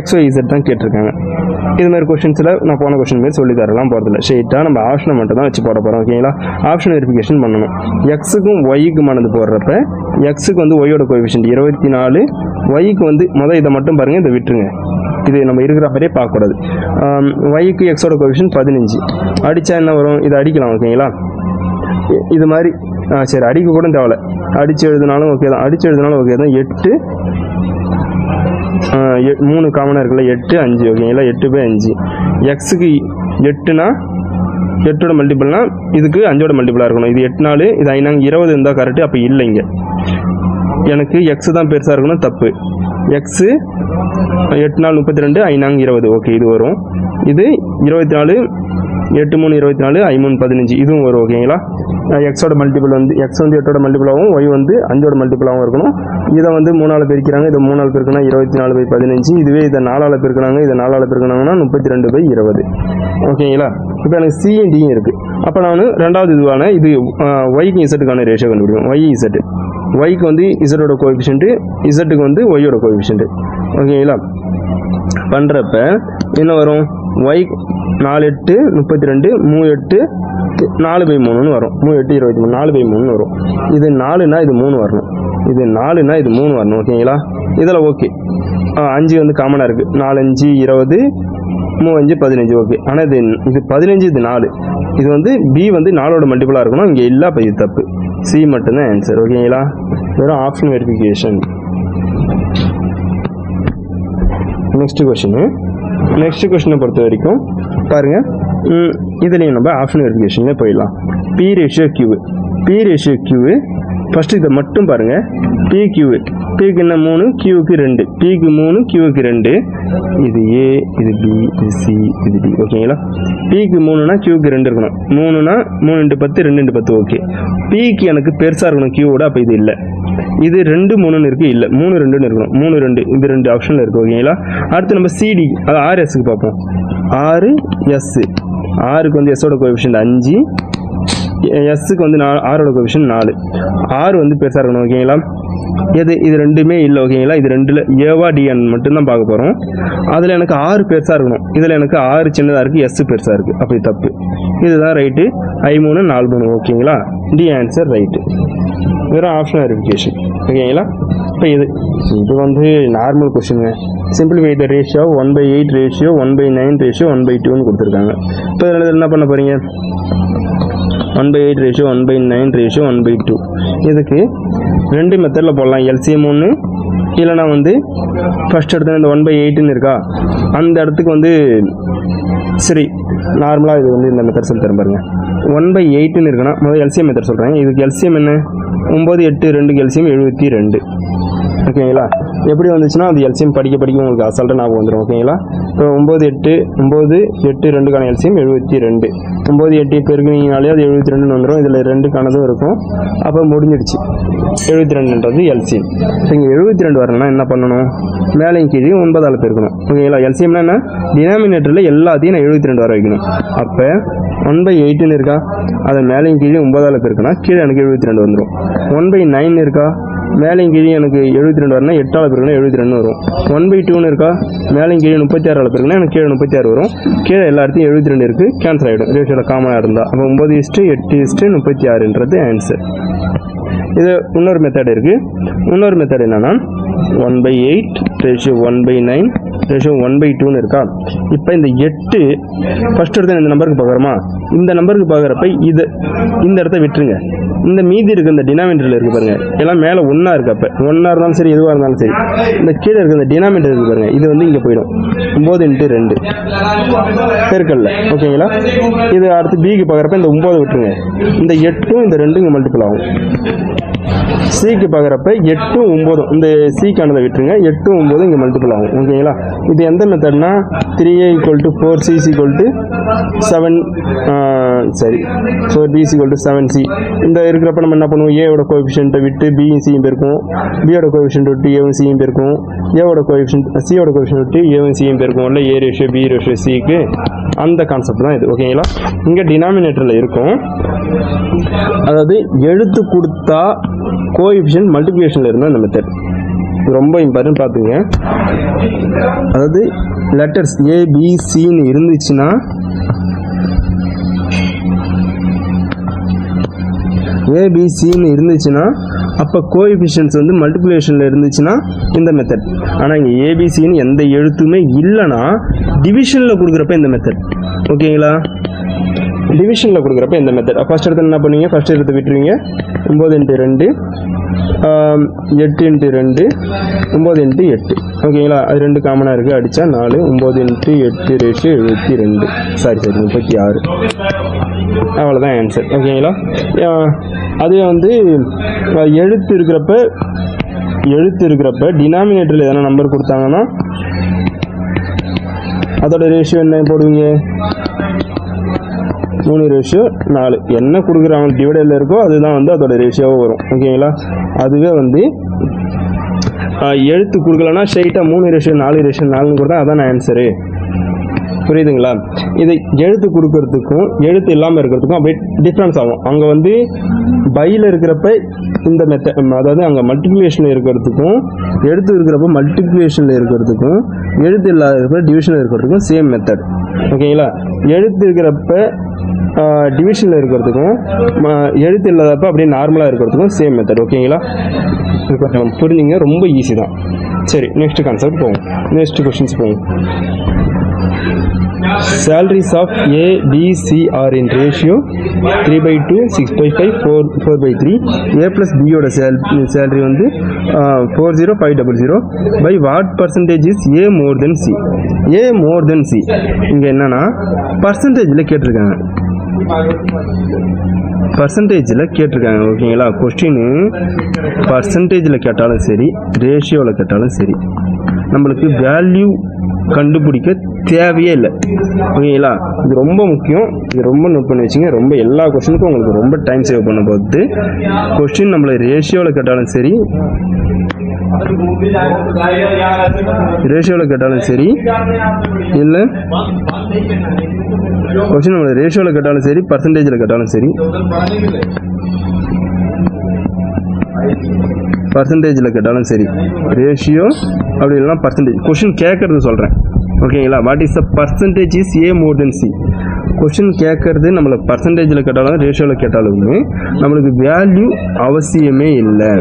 Speaker 2: XYZ தான் கேட்டிருக்காங்க. இது மாதிரி கொஸ்டின்ஸில் நான் போன கொஸ்டின் மாரி சொல்லி தரலாம் போகிறதில்ல, ஸ்ட்ரெயிட்டாக நம்ம ஆப்ஷனை மட்டும் தான் வச்சு போட போகிறோம் ஓகேங்களா. ஆப்ஷன் வெரிஃபிகேஷன் பண்ணணும். எக்ஸுக்கும் ஒய்க்குமானது போடுறப்ப எக்ஸுக்கு வந்து ஒய்யோட கோஎஃபிஷியன்ட் 24, ஒய்க்கு வந்து இதை மட்டும் பாருங்கள், இதை விட்டுருங்க, இது நம்ம இருக்கிற மாதிரியே பார்க்கக்கூடாது. ஒய்க்கு எக்ஸோட கோஎஃபிஷியன்ட் 15 அடித்தா என்ன வரும், இதை அடிக்கலாம் ஓகேங்களா. இது மாதிரி சரி அடிக்க கூட தேவையில்ல, அடித்து எழுதினாலும் ஓகே தான், அடித்து எழுதினாலும் ஓகே தான். 8 3 காமனாக இருக்குல்ல, 8 5 ஓகேங்களா. 8/5 எக்ஸுக்கு 8னா 8ஓட மல்டிபிள்னா இதுக்கு 5ஓட மல்டிபிளாக இருக்கணும். இது 8 4 இது 5 20 இருந்தால் கரெக்டு. அப்போ இல்லைங்க, எனக்கு எக்ஸு தான் பெருசாக இருக்கணும், தப்பு. எக்ஸு 8 4 32 5 20 ஓகே இது வரும். இது 24 8 3 24 5 3 15 இதுவும் வரும் ஓகேங்களா. எக்ஸோட மல்டிபிள் வந்து எக்ஸ் வந்து 8ஓட மல்டிபிளாகவும் ஒய் வந்து 5ஓட மல்டிபிளாகவும் இருக்கணும். இதை வந்து 3ஆல் பெருக்கிறாங்க, இதை 3ஆல் பெருக்கினா 24/15. இதுவே இதை 4ஆல் பெருக்கினாங்க, இதை 4ஆல் பெருக்கினாங்கன்னா 32/20 ஓகேங்களா. இப்போ எனக்கு சியும் டியும் இருக்குது. அப்போ நான் ரெண்டாவது இதுவான இது ஒய்க்கு இசட்டுக்கான ரேஷியோ கண்டுபிடிக்கும். ஒய் இசட்டு, ஒய்க்கு வந்து இசட்டோட கோஎஃபிஷியன்ட்டு, இசட்டுக்கு வந்து ஒய்யோட கோஎஃபிஷியன்ட்டு ஓகேங்களா. பண்ணுறப்ப என்ன வரும், ஒய் 4 8 32 3 8 4/3 வரும். 3 8 23 4/3 வரும். இது 4னா இது 3 வரணும், இது 4னா இது 3 வரணும் ஓகேங்களா. இதில் ஓகே 5 வந்து காமனாக இருக்குது, 4 5 20 3 5 15 ஓகே. ஆனால் இது 15 இது 4, இது வந்து பி வந்து 4ஓட மல்டிபிளாக இருக்கணும், இங்கே இல்லை. அப்போ இது தப்பு, சி மட்டும்தான் ஆன்சர் ஓகேங்களா. வெறும் ஆப்ஷன் வெரிஃபிகேஷன். நெக்ஸ்ட் கொஸ்டினை பொறுத்த வரைக்கும் பாருங்கள், இதுலேயும் நம்ம ஆப்ஷன் வெரிஃபிகேஷன்லேயே போயிடலாம். பி ரேஷியோ கியூ ஃபஸ்ட்டு இதை மட்டும் பாருங்கள். PQ பிக்கு என்ன 3, கியூக்கு 2, பிக்கு 3 கியூக்கு 2, இது ஏ, இது பி, இது சி, இது டி ஓகேங்களா. பிக்கு 3னா கியூக்கு 2 இருக்கணும், 3னா 3 × 10 2 × 10 ஓகே. பிக்கு எனக்கு பெருசாக இருக்கணும் கியூவோட, அப்போ இது இல்லை. இது 2 3ன்னு இருக்குது, இல்லை 3 2ன்னு இருக்கணும், 3 2 இந்த 2 ஆப்ஷனில் இருக்குது ஓகேங்களா. அடுத்து நம்ம சிடி அது RSக்கு பார்ப்போம். 6S, ஆருக்கு வந்து எஸ்ஸோட கோஎஃபிஷியன்ட் 5, எஸ்ஸுக்கு வந்து ஆரோட கோஎஃபிஷியன்ட் 4. 6 வந்து பெருசாக இருக்கணும் ஓகேங்களா. இது ரெண்டுமே இல்லை ஓகேங்களா. இது ரெண்டில் ஏவா டிஎன் மட்டும்தான் பார்க்க போகிறோம். அதில் எனக்கு 6 பெருசாக இருக்கணும், இதில் எனக்கு 6 சின்னதாக இருக்குது, எஸ் பெருசாக இருக்குது, அப்படி தப்பு. இதுதான் ரைட்டு, I3 4 3 ஓகேங்களா. D answer right. வெறும் ஆப்ஷன் வெரிஃபிகேஷன் ஓகேங்களா. இப்போ இது வந்து நார்மல் கொஸ்டினுங்க. Simplify the ratio 1/8 ratio 1/9 ratio 1/2ன்னு கொடுத்துருக்காங்க. இப்போ இதில் என்ன பண்ண போகிறீங்க, 1/8 ரேஷியோ 1/9 ரேஷியோ 1/2. இதுக்கு 2 மெத்தடில் போடலாம். எல்சிஎம் 1 இல்லைனா வந்து ஃபஸ்ட் இடத்துல இந்த 1/8ன்னு இருக்கா, அந்த இடத்துக்கு வந்து சரி நார்மலாக இது வந்து இந்த மெத்தட் சொல்லி தரேன் பாருங்க. 1/8ன்னு இருக்குன்னா முதல் எல்சிஎம் மெத்தட் சொல்கிறேன். இதுக்கு எல்சிஎம் என்ன, 9 8 2க்கு எல்சிஎம் 72 ஓகேங்களா. எப்படி வந்துச்சுன்னா அது எல்சிஎம் படிக்க உங்களுக்கு அசால்ட்டாக ஞாபகம் வந்துடும் ஓகேங்களா. இப்போ 9 8 2க்கான எல்சிஎம் 72, 9 8 பெருக்கினீங்கனாலே அது 72ன்னு வந்துடும். இதில் 2க்கானதும் இருக்கும், அப்போ முடிஞ்சிடுச்சு. 72ன்றது எல்சிஎம். ஸோ இங்கே 72 வரணும்னா என்ன பண்ணணும், மேலேயும் கீழே 9ஆல் பெருக்கணும் ஓகேங்களா. எல்சிஎம்னா என்ன, டினாமினேட்டரில் எல்லாத்தையும் நான் 72 வர வைக்கணும். அப்போ 1/8ன்னு இருக்கா, அதை மேலேயும் கீழே 9ஆல் பெருக்கினா கீழே எனக்கு 72 வந்துடும். 1/9 இருக்கா, மேலேயும் கீழே எனக்கு 72 வரணும், 8ஆல் பெருக்கினா 72 வரும். 1/2ன்னு இருக்கா, மேலேயும் கீழே 36ஆல் பெருக்கினா எனக்கு கீழே 36 வரும். கீழே எல்லாத்தையும் 72 இருக்குது, கேன்சல் ஆகிடும் ரேஷியோவில் காமனாக இருந்தால். அப்போ 9:8:36ன்றது ஆன்சர். இது இன்னொரு மெத்தட் இருக்குது. இன்னொரு மெத்தட் என்னென்னா 1/8 ரேஷியோ 1/9 ரேஷியோ 1/2ன்னு இருக்கா. இப்போ இந்த 8 ஃபஸ்ட் இடத்துல இந்த நம்பருக்கு பார்க்குறோமா, இந்த நம்பருக்கு பார்க்குறப்ப இந்த இடத்த விட்டுருங்க. இந்த மீதி இருக்குது, இந்த டினாமினேட்டரில் இருக்குது பாருங்கள், எல்லாம் மேலே 1 இருக்குது. அப்போ 1 இருந்தாலும் சரி எதுவாக இருந்தாலும் சரி, இந்த கீழே இருக்குது இந்த டினாமினேட்டர் இருக்குது பாருங்கள், இது வந்து இங்கே போயிடும். 9 × 2 பெருக்கல்ல ஓகேங்களா. இது அடுத்து பிக்கு பார்க்குறப்ப இந்த 9 விட்டுருங்க, இந்த 8ம் இந்த 2 இங்கே மல்டிபிள் ஆகும். சிக்கு பார்க்குறப்ப 8 9 இந்த சிக்கானதை விட்டுருங்க, 8 9 இங்கே மல்டிபிள் ஆகும். ஓகேங்களா? இது எந்த மெத்தட்னா 3a = 4c = 7 சரி 4b = 7c. இந்த இருக்கிறப்ப நம்ம என்ன பண்ணுவோம், ஏவோட கோஎஃபிஷியன்ட்டை விட்டு பியும் சியும் பெருக்கும், பியோட கோஎஃபிஷியன்ட் விட்டு ஏவும் சியும் பெருக்கும், ஏவோட கோஎஃபிஷியன்ட் சியோட கோஎஃபிஷியன்ட் விட்டு ஏவும் சியும் பெருக்கும் இல்லை ஏ ரேஷியோ பி ரேஷியோ சிக்கு. அந்த கான்செப்ட் தான் இது. ஓகேங்களா? இங்கே டினாமினேட்டரில் இருக்கும், அதாவது எழுத்து கொடுத்தா கோஎஃபிஷியன்ட் மல்டிப்ளிகேஷனில் இருந்தால் இந்த மெத்தட் ரொம்ப இம்பார்ட்டன்ட் பார்த்துங்க. அதாவது லெட்டர்ஸ் ஏபிசின்னு இருந்துச்சுன்னா அப்போ கோஎஃபிஷியன்ட்ஸ் வந்து மல்டிப்ளிகேஷனில் இருந்துச்சுன்னா இந்த மெத்தட். ஆனால் இங்கே ஏபிசின்னு எந்த எழுத்துமே இல்லைன்னா டிவிஷனில் கொடுக்குறப்ப இந்த மெத்தட். ஓகேங்களா? டிவிஷனில் கொடுக்குறப்ப இந்த மெத்தட். ஃபர்ஸ்ட் எடுத்து என்ன பண்ணுவீங்க, ஃபர்ஸ்ட் எடுத்து விட்டுருவீங்க 9 × 2 8 × 2 9 × 8. ஓகேங்களா? அது 2 காமனாக இருக்குது, அடித்தா 4 9 × 8 ரேஷியோ 72 சாரி 36. அவ்வளோதான் ஆன்சர். ஓகேங்களா? அதே வந்து எழுத்து இருக்கிறப்ப டினாமினேட்டரில் எதனா நம்பர் கொடுத்தாங்கன்னா அதோட ரேஷியோ என்ன போடுவீங்க, 3:4. என்ன கொடுக்குறாங்க டிவைடரில் இருக்கோ அதுதான் வந்து அதோட ரேஷியோவாக வரும். ஓகேங்களா? அதுவே வந்து எழுத்து கொடுக்கலன்னா ஸ்ட்ரைட்டாக 3:4 கொடுத்தா அதான் ஆன்சரு. புரியுதுங்களா? இதை எழுத்து கொடுக்கறதுக்கும் எழுத்து இல்லாமல் இருக்கிறதுக்கும் அப்படியே டிஃப்ரென்ஸ் ஆகும். அங்கே வந்து பையில் இருக்கிறப்ப இந்த மெத்தட், அதாவது அங்கே மல்டிப்ளிகேஷனில் இருக்கிறதுக்கும் எழுத்து இருக்கிறப்ப மல்டிப்ளிகேஷனில் இருக்கிறதுக்கும் எழுத்து இல்லாத இருக்கிறப்ப டிவிஷனில் இருக்கிறதுக்கும் சேம் மெத்தட். ஓகேங்களா? எழுத்து இருக்கிறப்ப டிவிஷனில் இருக்கிறதுக்கும் எழுத்து இல்லாதப்ப அப்படியே நார்மலாக இருக்கிறதுக்கும் சேம் மெத்தட். ஓகேங்களா? புரிஞ்சுங்க, ரொம்ப ஈஸி தான். சரி, நெக்ஸ்ட் கான்செப்ட் போவோம், நெக்ஸ்ட் கொஸ்டின்ஸ் போவோம். Salaries of A, B, C are in ratio 3/2, 6/5, 4/3. A plus B ஓட salary வந்து 40500. By what percentage is A more than C? A more than C இங்கே என்னன்னா பர்சன்டேஜில் கேட்டிருக்காங்க, ஓகேங்களா? கொஸ்டின் பர்சன்டேஜில் கேட்டாலும் சரி ரேஷியோவில் கேட்டாலும் சரி நம்மளுக்கு வேல்யூ கண்டுபிடிக்க தேவையே இல்லை. ஓகேங்களா? இது ரொம்ப முக்கியம், இது ரொம்ப நோட் பண்ணி வச்சுங்க. ரொம்ப எல்லா கொஸ்டினுக்கும் உங்களுக்கு ரொம்ப டைம் சேவ் பண்ண போகுது. கொஸ்டின் நம்மளை ரேஷியோவில் கேட்டாலும் சரி இல்லை கொஸ்டின் நம்மளை ரேஷியோவில் கேட்டாலும் சரி பர்சன்டேஜில் கேட்டாலும் சரி ரேஷியோ அப்படி இல்லைனா பர்சன்டேஜ் கொஸ்டின் கேட்கறது சொல்கிறேன். ஓகேங்களா? What is the percentage is A more than C. Question கேட்கறது நம்மளை பர்சன்டேஜில் கேட்டாலும் ரேஷியோவில் கேட்டாலுமே நம்மளுக்கு வேல்யூ அவசியமே இல்லை.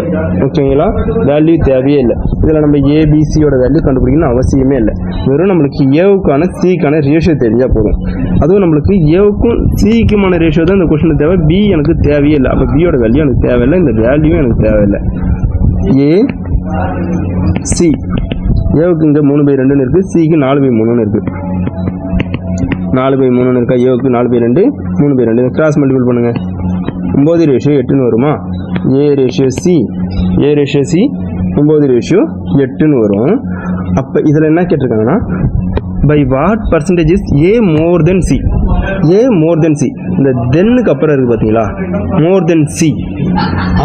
Speaker 2: ஓகேங்களா? வேல்யூ தேவையே இல்லை. இதில் நம்ம ஏபிசியோட வேல்யூ கண்டுபிடிக்கணும்னு அவசியமே இல்லை. வெறும் நம்மளுக்கு ஏவுக்கான சிக்கான ரேஷியோ தெரிஞ்சால் போதும். அதுவும் நம்மளுக்கு ஏவுக்கும் சிக்குமான ரேஷியோ தான் இந்த கொஸ்டின் தேவை. பி எனக்கு தேவையே இல்லை. அப்போ பியோட வேல்யூ எனக்கு தேவையில்லை, இந்த வேல்யூ எனக்கு தேவையில்லை. ஏ சி ஏவுக்கு இங்கே 3/2 இருக்குது, சிக்கு 4/3 இருக்குது. 4/3 இருக்கா? ஏவுக்கு 4/2 3/2 கிராஸ் மல்டிபிள் பண்ணுங்கள். 9:8 வருமா? ஏ ரேஷியோ சி 9:8 வரும். அப்போ இதில் என்ன கேட்டிருக்காங்கன்னா by what percentage is A more than C. இந்த தென்னுக்கு அப்புறம் இருக்குது பார்த்தீங்களா, மோர் தென் சி,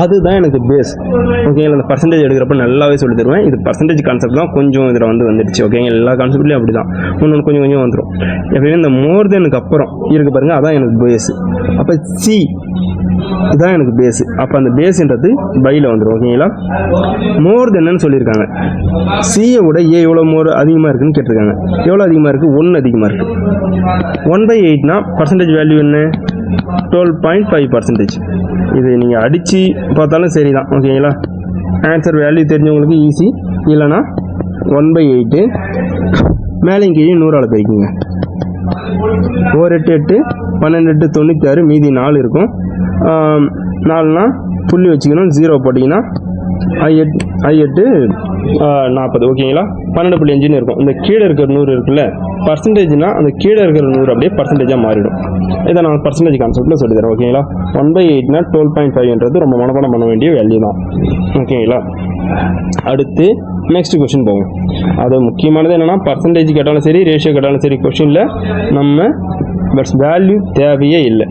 Speaker 2: அதுதான் எனக்கு பேஸ். ஓகேங்களா? அந்த பர்சன்டேஜ் எடுக்கிறப்ப நல்லாவே சொல்லி தருவேன். இது பர்சன்டேஜ் கான்செப்ட் தான் கொஞ்சம் இதில் வந்துடுச்சு. ஓகேங்க? எல்லா கான்செப்ட்லேயும் அப்படி தான் ஒன்று கொஞ்சம் வந்துடும். எப்பயுமே இந்த மோர் தென்னுக்கு அப்புறம் இருக்குது பாருங்கள், அதான் எனக்கு பேஸு. அப்போ சி இதுதான் எனக்கு பேஸு. அப்போ அந்த பேஸுன்றது பையில் வந்துடும். ஓகேங்களா? மோர் தென்னு சொல்லியிருக்காங்க. சியை விட ஏ எவ்வளோ அதிகமாக இருக்குன்னு கேட்டிருக்காங்க. எவ்வளோ அதிகமாக இருக்குது? 1 அதிகமாக இருக்குது. 1/8னா பர்சன்டேஜ் வேல்யூ என்ன? 12.5%. இது நீங்கள் அடித்து பார்த்தாலும் சரி தான். ஓகேங்களா? ஆன்சர் வேல்யூ தெரிஞ்சவங்களுக்கு ஈஸி. இல்லைனா 1/8 மேலே இங்கே 100ஆல் பெருக்குங்க. 4 8 8 12 8 96 மீதி 4 இருக்கும். 4னா புள்ளி வச்சுக்கணும், 0 போட்டிங்கன்னா I8 40 ஓகேங்களா. 12.5 இருக்கும். இந்த கீழே இருக்கிற 100 இருக்குல்ல, பர்சன்டேஜ்னா அந்த கீழே இருக்கிற 100 அப்படியே பர்சன்டேஜாக மாறிடும். இதை நான் பர்சன்டேஜ் கான்செப்ட்டில் சொல்லி தரேன் ஓகேங்களா. 1/8னா 12.5ன்றது ரொம்ப மனப்பாடம் பண்ண வேண்டிய வேல்யூ தான் ஓகேங்களா. அடுத்து நெக்ஸ்ட் கொஸ்டின் போவோம். அது முக்கியமானது என்னென்னா, பர்சன்டேஜ் கேட்டாலும் சரி, ரேஷியோ கேட்டாலும் சரி, கொஸ்டினில் நம்ம பட் வேல்யூ தேவையே இல்லை.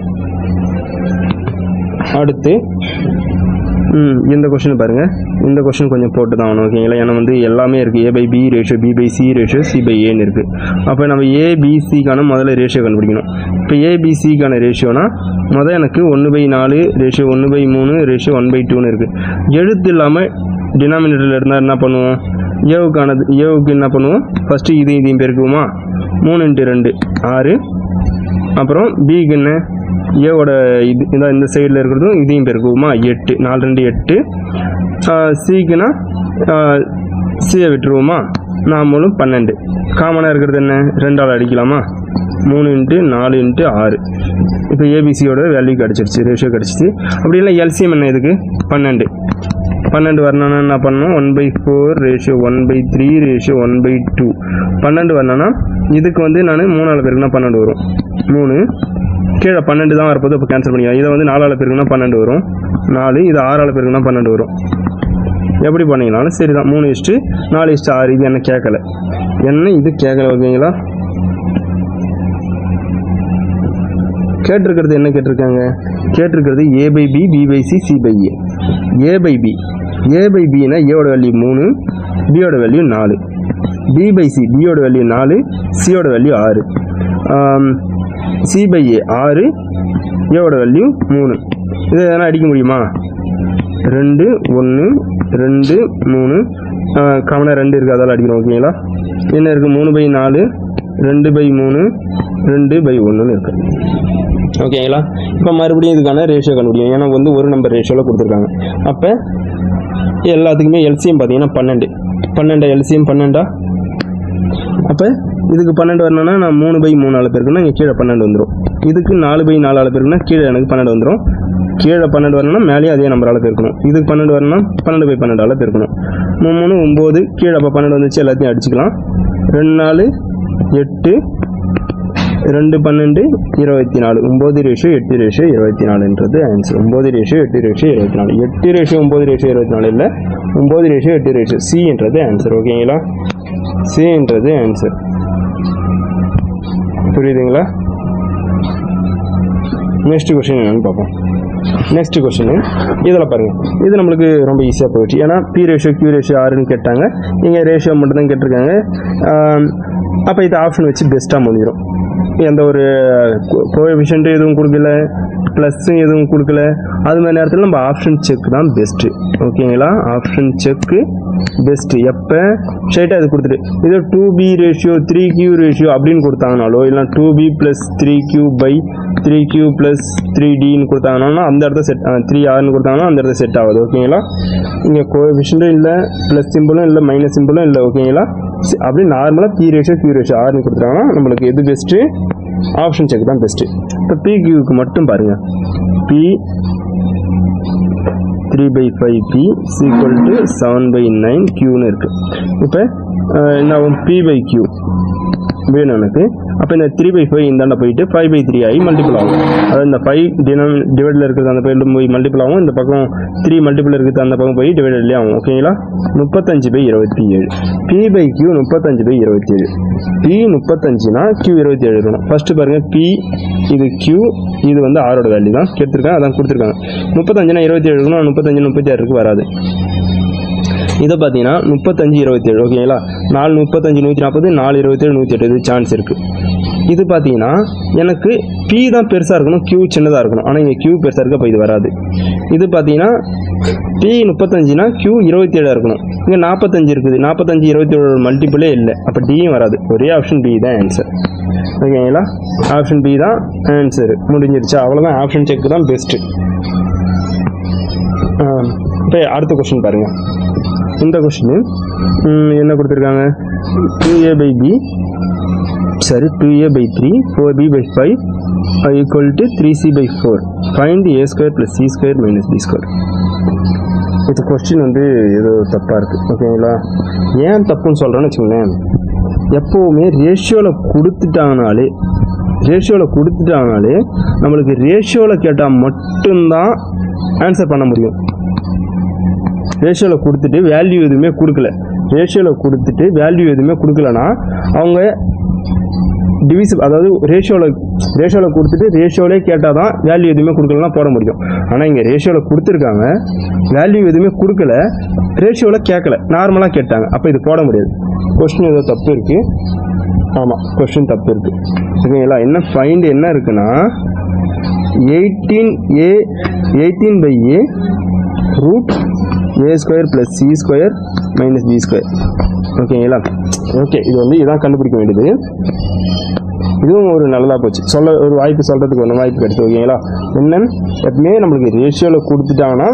Speaker 2: அடுத்து இந்த கொஸ்டின் பாருங்கள். இந்த கொஸ்டின் கொஞ்சம் போட்டு தான் ஆகணும் ஓகேங்களா. ஏன்னா வந்து எல்லாமே இருக்குது. A/B ரேஷியோ, B/C ரேஷியோ, C/Aன்னு இருக்குது. அப்போ நம்ம ABCக்கான முதல்ல ரேஷியோ கண்டுபிடிக்கணும். இப்போ ABCக்கான ரேஷியோனா முதல் எனக்கு 1/4 ரேஷியோ 1/3 ரேஷியோ 1/2ன்னு இருக்குது. எழுத்து இல்லாமல் டினாமினேட்டரில் இருந்தால் என்ன பண்ணுவோம், ஏவுக்கு என்ன பண்ணுவோம், ஃபஸ்ட்டு இதையும் பெருக்குவோமா, 3 × 2 6. அப்புறம் பிக்கு என்ன, ஏவோட இந்த சைடில் இருக்கிறதும் இதையும் பெருக்குவோமா, 8 4 2 8. சிக்குன்னா சியை விட்டுருவோமா, 4 12. காமனாக இருக்கிறது என்ன, 2ஆல் அடிக்கலாமா, 3 × 4 × 6. இப்போ ஏபிசியோட வேல்யூ கிடச்சிருச்சு, ரேஷியோ கிடச்சிச்சு. அப்படி இல்லை எல்சிஎம் என்ன, இதுக்கு 12 வரணும்னா என்ன பண்ணணும், 1/4 ரேஷியோ 1/3 ரேஷியோ 1/2. 12 வரணும்னா இதுக்கு வந்து நான் 3ஆல் பெருக்குனா 12 வரும். 3 கீழே 12 தான் வரப்போது. இப்போ கேன்சல் பண்ணிக்கலாம். இதை வந்து 4ஆல் பெருக்குனா 12 வரும். 4 இது 6ஆல் பெருக்குனா 12 வரும். எப்படி பண்ணிங்கனாலும் சரி தான். 3:4:6. இது என்ன கேட்கல, இது கேட்கல ஓகேங்களா. கேட்டிருக்கிறது என்ன கேட்டிருக்காங்க, கேட்டிருக்கிறது A/B B/C C/A. A/Bனா ஏவோட வேல்யூ 3, பியோட வேல்யூ 4. B/C பியோட வேல்யூ 4, சியோட வேல்யூ 6. C/A 6, ஏவோட வேல்யூ 3. இதை எதனா அடிக்க முடியுமா, 2 1 2 3. காமனாக 2 இருக்குது, அதால் அடிக்கணும் ஓகேங்களா. என்ன இருக்குது, 3/4 2/3 2/1 இருக்குது ஓகேங்களா. இப்போ மறுபடியும் இதுக்கான ரேஷியோ கண்டுபிடிக்கும். ஏன்னா வந்து ஒரு நம்பர் ரேஷியோவில் கொடுத்துருக்காங்க. அப்போ எல்லாத்துக்குமே எல்சிஎம் பார்த்தீங்கன்னா 12 எல்சிஎம் 12. அப்போ இதுக்கு 12 வரணும்னா நான் 3/3ஆல் பெருக்குன்னா இங்கே கீழே 12 வந்துடும். இதுக்கு 4/4ஆல் பெருக்குன்னா கீழே எனக்கு 12 வந்துடும். கீழே 12 வரணும்னா மேலேயே அதே நம்பரால் பெருக்கணும். இதுக்கு 12 வரணும்னா 12/12ஆல் பெருக்கணும். 3 9 கீழே. அப்போ 12 வந்துச்சு, எல்லாத்தையும் அடிச்சுக்கலாம். 2 4 8 2 12 24. 9:8:24ன்றது ஆன்சர். 9:8:24. 8:9:24 இல்லை, 9:8:. சின்றது ஆன்சர் ஓகேங்களா. சின்றது ஆன்சர். புரியுதுங்களா. நெக்ஸ்ட் கொஸ்டின் என்னன்னு பார்ப்போம். நெக்ஸ்ட் கொஸ்டின் இதில் பாருங்கள். இது நம்மளுக்கு ரொம்ப ஈஸியாக போயிடுச்சு. ஏன்னா P ரேஷியோ Q ரேஷியோ 6ன்னு கேட்டாங்க. இங்கே ரேஷியோ மட்டும் தான் கேட்டிருக்காங்க. அப்போ இது ஆப்ஷன் வச்சு பெஸ்ட்டாக முடிஞ்சிடும். எந்த ஒரு கோஎஃபிஷியன்ட் எதுவும் கொடுக்கல, ப்ளஸ்ஸும் எதுவும் கொடுக்கல. அது மாதிரி நேரத்தில் நம்ம ஆப்ஷன் செக் தான் பெஸ்ட்டு ஓகேங்களா. ஆப்ஷன் செக்கு பெஸ்ட்டு. எப்போ ஸ்ட்ரைட்டாக இது கொடுத்துட்டு இது 2B ரேஷியோ 3Q ரேஷியோ அப்படின்னு கொடுத்தாங்கனாலோ, இல்லை 2B + 3Q/3Q + 3Dன்னு கொடுத்தாங்கன்னா அந்த இடத்த செட், 3Rன்னு கொடுத்தாங்கன்னா அந்த இடத்த செட் ஆகுது ஓகேங்களா. இங்கே கோஎஃபிஷியன்ட்டும் இல்லை, ப்ளஸ் சிம்பிளும் இல்லை, மைனஸ் சிம்பிளும் இல்லை ஓகேங்களா. அப்படி நார்மலாக P ரேஷியோ Q ரேஷியோ 6ன்னு கொடுத்துட்டாங்கன்னா நம்மளுக்கு எது பெஸ்ட்டு, ஆப்ஷன் செக் தான் பெஸ்ட்டு. இப்போ PQக்கு மட்டும் பாருங்கள். P 3/5P = 7/9Qன்னு இருக்குது. இப்போ என்ன P/Q வேணும் எனக்கு. அப்போ இந்த 3/5 இந்தாண்ட போயிட்டு 5/3 ஆகி மல்டிபிள் ஆகும். அதாவது இந்த 5 டிவைடில் இருக்கிறது அந்த பக்கம் போய் மல்டிபிள் ஆகும். இந்த பக்கம் 3 மல்டிபிள் இருக்கிறது அந்த பக்கம் போய் டிவைடட்லேயே ஆகும் ஓகேங்களா. 35/27. P/Q 35/27. P 35னா Q 27 இருக்கணும். ஃபஸ்ட்டு பாருங்கள், P இது Q, இது வந்து ஆரோட வேல்யூ தான் கேட்டிருக்காங்க, அதான் கொடுத்துருக்காங்க. 35னா 27 இருக்கணும். 35 36 வராது. இதை பார்த்தீங்கன்னா 35 27 ஓகேங்களா. 4 35 140, 4 27 108 இது சான்ஸ் இருக்குது. இது பார்த்தீங்கன்னா எனக்கு P தான் பெருசாக இருக்கணும், Q சின்னதாக இருக்கணும். ஆனால் இங்கே Q பெருசாக இருக்க, அப்போ இது வராது. இது பார்த்தீங்கன்னா P 35னா Q 27 இருக்கணும். இங்கே 45 இருக்குது. 45 27 மல்டிபிளே இல்லை, அப்போ Dயும் வராது. ஒரே ஆப்ஷன் B தான் ஆன்சர் ஓகேங்களா. ஆப்ஷன் B தான் ஆன்சர். முடிஞ்சிருச்சா, அவ்வளோதான். ஆப்ஷன் செக் தான் பெஸ்ட்டு. இப்போ அடுத்த கொஸ்டின் பாருங்கள். இந்த கொஸ்டின் என்ன கொடுத்துருக்காங்க, 2A/3 4B/5 = 3C/4. Find A² + C² - B². இது கொஸ்டின் வந்து ஏதோ தப்பாக இருக்குது. ஓகேங்களா? ஏன் தப்புன்னு சொல்கிறேன்னு வச்சுக்கோங்களேன், எப்போவுமே ரேஷியோவில் கொடுத்துட்டாங்கனாலே நம்மளுக்கு ரேஷியோவில் கேட்டால் மட்டும்தான் ஆன்சர் பண்ண முடியும். ரேஷியோவில் கொடுத்துட்டு வேல்யூ எதுவுமே கொடுக்கலனா அவங்க டிவிசிபிள், அதாவது ரேஷியோவில் கொடுத்துட்டு ரேஷியோவிலே கேட்டால் தான் வேல்யூ எதுவுமே கொடுக்கலனா போட முடியும். ஆனால் இங்கே ரேஷியோவில் கொடுத்துருக்காங்க, வேல்யூ எதுவுமே கொடுக்கல, ரேஷியோவில் கேட்கல, நார்மலாக கேட்டாங்க. அப்போ இது போட முடியாது. கொஸ்டின் ஏதோ தப்பு இருக்குது. ஆமாம், கொஸ்டின் தப்பு இருக்குது. ஓகேங்களா? என்ன ஃபைண்ட் என்ன இருக்குன்னா 18/a root a square plus c square minus b square. ஓகேங்களா? ஓகே, இது வந்து இதான் கண்டுபிடிக்க வேண்டியது. இதுவும் ஒரு நல்லதாக போச்சு, ஒரு வாய்ப்பு சொல்கிறதுக்கு ஒன்று வாய்ப்பு கிடைச்சு. ஓகேங்களா? என்னன்னு எப்பவுமே நம்மளுக்கு ரேஷியோவில் கொடுத்துட்டாங்கன்னா,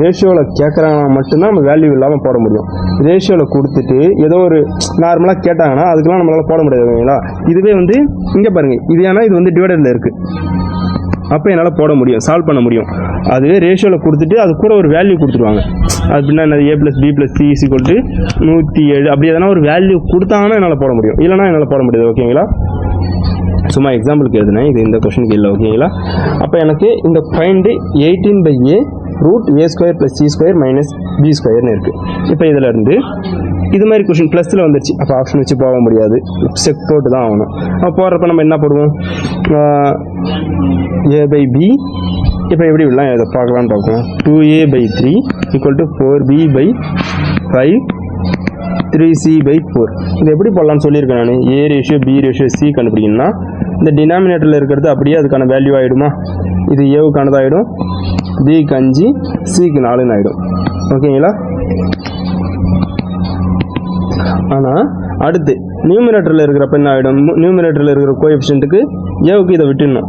Speaker 2: ரேஷியோவில் கேட்குறாங்கன்னா மட்டும்தான் நம்ம வேல்யூ இல்லாமல் போட முடியும். ரேஷியோவில் கொடுத்துட்டு ஏதோ ஒரு நார்மலாக கேட்டாங்கன்னா அதுக்கெல்லாம் நம்மளால் போட முடியாது. ஓகேங்களா? இதுவே வந்து இங்கே பாருங்கள், இது ஏன்னா இது வந்து டிவைடரில் இருக்குது, அப்போ என்னால் போட முடியும், சால்வ் பண்ண முடியும். அதுவே ரேஷியோவில் கொடுத்துட்டு அது கூட ஒரு வேல்யூ கொடுத்துருவாங்க. அப்படின்னா a + b + c = 107 அப்படி எதனா ஒரு வேல்யூ கொடுத்தாங்கன்னா என்னால் போட முடியும், இல்லைனா என்னால் போட முடியாது. ஓகேங்களா? சும்மா எக்ஸாம்பிளுக்கு எழுதுனேன், இது இந்த கொஸ்டினுக்கு இல்லை. ஓகேங்களா? அப்போ எனக்கு இந்த find 18/a root a square plus c square minus b ஸ்கொயர்னு இருக்குது. இப்போ இதில் இருந்து இது மாதிரி கொஸ்டின் ப்ளஸில் வந்துருச்சு, அப்போ ஆப்ஷன் வச்சு போக முடியாது, செக் போட்டு தான் ஆகணும். அப்போ போடுறப்ப நம்ம என்ன போடுவோம், a/b. இப்போ எப்படி விடலாம் இதை பார்க்கலான்னு பார்ப்போம். 2a/3 = 4b/5 3c/4. இது எப்படி போடலான்னு சொல்லியிருக்கேன் நான். a ratio b ratio c கண்டுபிடிக்கணும்னா இந்த டினாமினேட்டரில் இருக்கிறது அப்படியே அதுக்கான வேல்யூ ஆகிடுமா? இது ஏவுக்கானது ஆகிடும், பிக்கு 5 சிக்கு 4ன்னு ஆகிடும். ஓகேங்களா? ஆனால் அடுத்து நியூமினேட்டரில் இருக்கிறப்ப என்ன ஆகிடும், நியூமினேட்டரில் இருக்கிற கோஎஃபிஷியன்ட்டுக்கு ஏவுக்கு இதை விட்டுடணும்,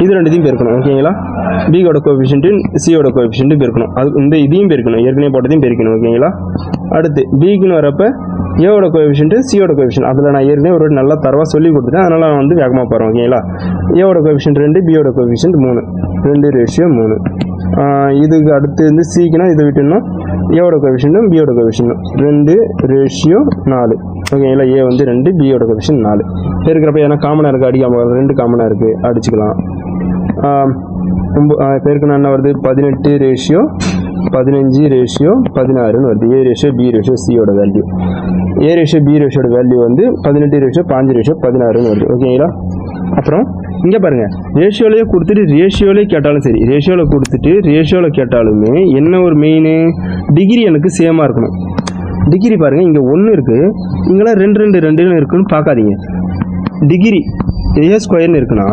Speaker 2: இது ரெண்டுத்தையும் பெருக்கணும். ஓகேங்களா? பியோட கோஎஃபிஷியன்ட்டு சியோட கோஎஃபிஷியன்ட்டு பெருக்கணும், அது இந்த இதையும் பெருக்கணும், ஏற்கனவே போட்டதையும் பெருக்கணும். ஓகேங்களா? அடுத்து பிக்குன்னு வரப்போ ஏவோட கோஎஃபிஷியன்ட்டு சியோட கோஎஃபிஷியன்ட், அதில் நான் ஏற்கனவே ஒரு நல்லா தரவாக சொல்லி கொடுத்துட்டேன், அதனால் நான் வந்து வேகமாக போகிறேன். ஓகேங்களா? ஏவோட கோஎஃபிஷியன்ட் 2, பியோட கோஎஃபிஷியன்ட் 3, 2/3. இதுக்கு அடுத்து வந்து சிக்குனா இதை விட்டுணும், ஏவோட கோஎஃபிஷியன்ட்டும் பியோட கோஎஃபிஷியன்ட்டும் 2/4. ஓகேங்களா? ஏ வந்து 2, பியோட கோஎஃபிஷியன்ட் 4. பெருக்கிறப்ப ஏன்னா காமனாக இருக்குது, அடிக்காமல் 2 காமனாக இருக்குது, அடிச்சுக்கலாம். பெருக்கணும் என்ன வருது, 18/15/16ன்னு வருது. ஏ ரேஷியோ பி ரேஷியோ சியோட வேல்யூ, ஏ ரேஷியோ பி ரேஷியோட வேல்யூ வந்து 18/5/16ன்னு வருது. ஓகேங்களா? அப்புறம் இங்கே பாருங்கள், ரேஷியோலேயே கொடுத்துட்டு ரேஷியோலேயே கேட்டாலும் சரி, ரேஷியோவில் கொடுத்துட்டு ரேஷியோவில் கேட்டாலுமே என்ன ஒரு மெயின், டிகிரி எனக்கு சேமாக இருக்கணும். டிகிரி பாருங்கள், இங்கே 1 இருக்குது, இங்கெல்லாம் 2 இருக்குன்னு பார்க்காதீங்க. டிகிரி a ஸ்கொயர்னு இருக்குன்னா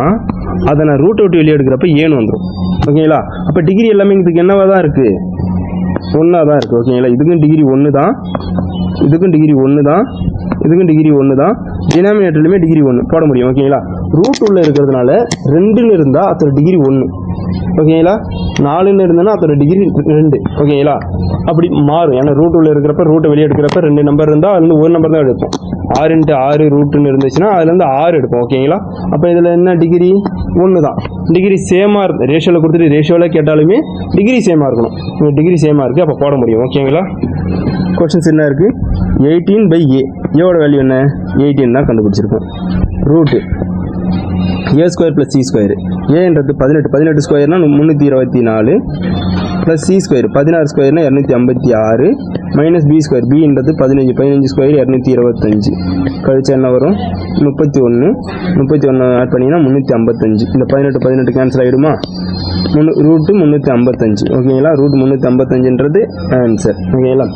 Speaker 2: அதை நான் ரூட் விட்டு வெளியே எடுக்கிறப்ப ஏன்னு வந்துடும். ஓகேங்களா? அப்போ டிகிரி எல்லாமே இதுக்கு என்னவாக தான் இருக்குது, 1ஆக தான் இருக்குது. ஓகேங்களா? இதுக்கும் டிகிரி 1 தான், இதுக்கும் டிகிரி 1 தான், இதுக்கும் டிகிரி 1 தான், டினாமினேட்டர்லையுமே டிகிரி 1 போட முடியும். ஓகேங்களா? ரூட் உள்ள இருக்கிறதுனால 2ன்னு இருந்தால் அதோட டிகிரி 1. ஓகேங்களா? 4ன்னு இருந்ததுன்னா அதோட டிகிரி 2. ஓகேங்களா? அப்படி மாறும், ஏன்னா ரூட் உள்ள இருக்கிறப்ப ரூட்டை வெளியே எடுக்கிறப்ப 2 நம்பர் இருந்தால் அதுலேருந்து ஒரு நம்பர் தான் எடுப்போம். 6x6 ரூட்டுன்னு இருந்துச்சுன்னா அதுலேருந்து 6 எடுப்போம். ஓகேங்களா? அப்போ இதில் என்ன டிகிரி 1 தான், டிகிரி சேமாக இருக்கு. ரேஷியோவில் கொடுத்துட்டு ரேஷியோவில் கேட்டாலுமே டிகிரி சேமாக இருக்கணும், டிகிரி சேமாக இருக்குது, அப்போ போட முடியும். ஓகேங்களா? கொஸ்டின்ஸ் என்ன இருக்குது, 18/a, ஏவோட வேல்யூ என்ன, 18 தான் கண்டுபிடிச்சிருக்கோம். Root a square plus c square, ஏன்றது 18 ஸ்கொயர்னா 324 ப்ளஸ் c ஸ்கொயர் 16 ஸ்கொயர்னா 256 மைனஸ் b ஸ்கொயர், பின்றது 15 ஸ்கொயர் 225 கழிச்சு என்ன வரும், 31 ஆட் பண்ணிங்கன்னா 355. இந்த 18 கேன்சல் ஆகிடுமா, ரூட்டு 355. ஓகேங்களா? ரூட் 355ன்றது ஆன்சர். ஓகேங்களா?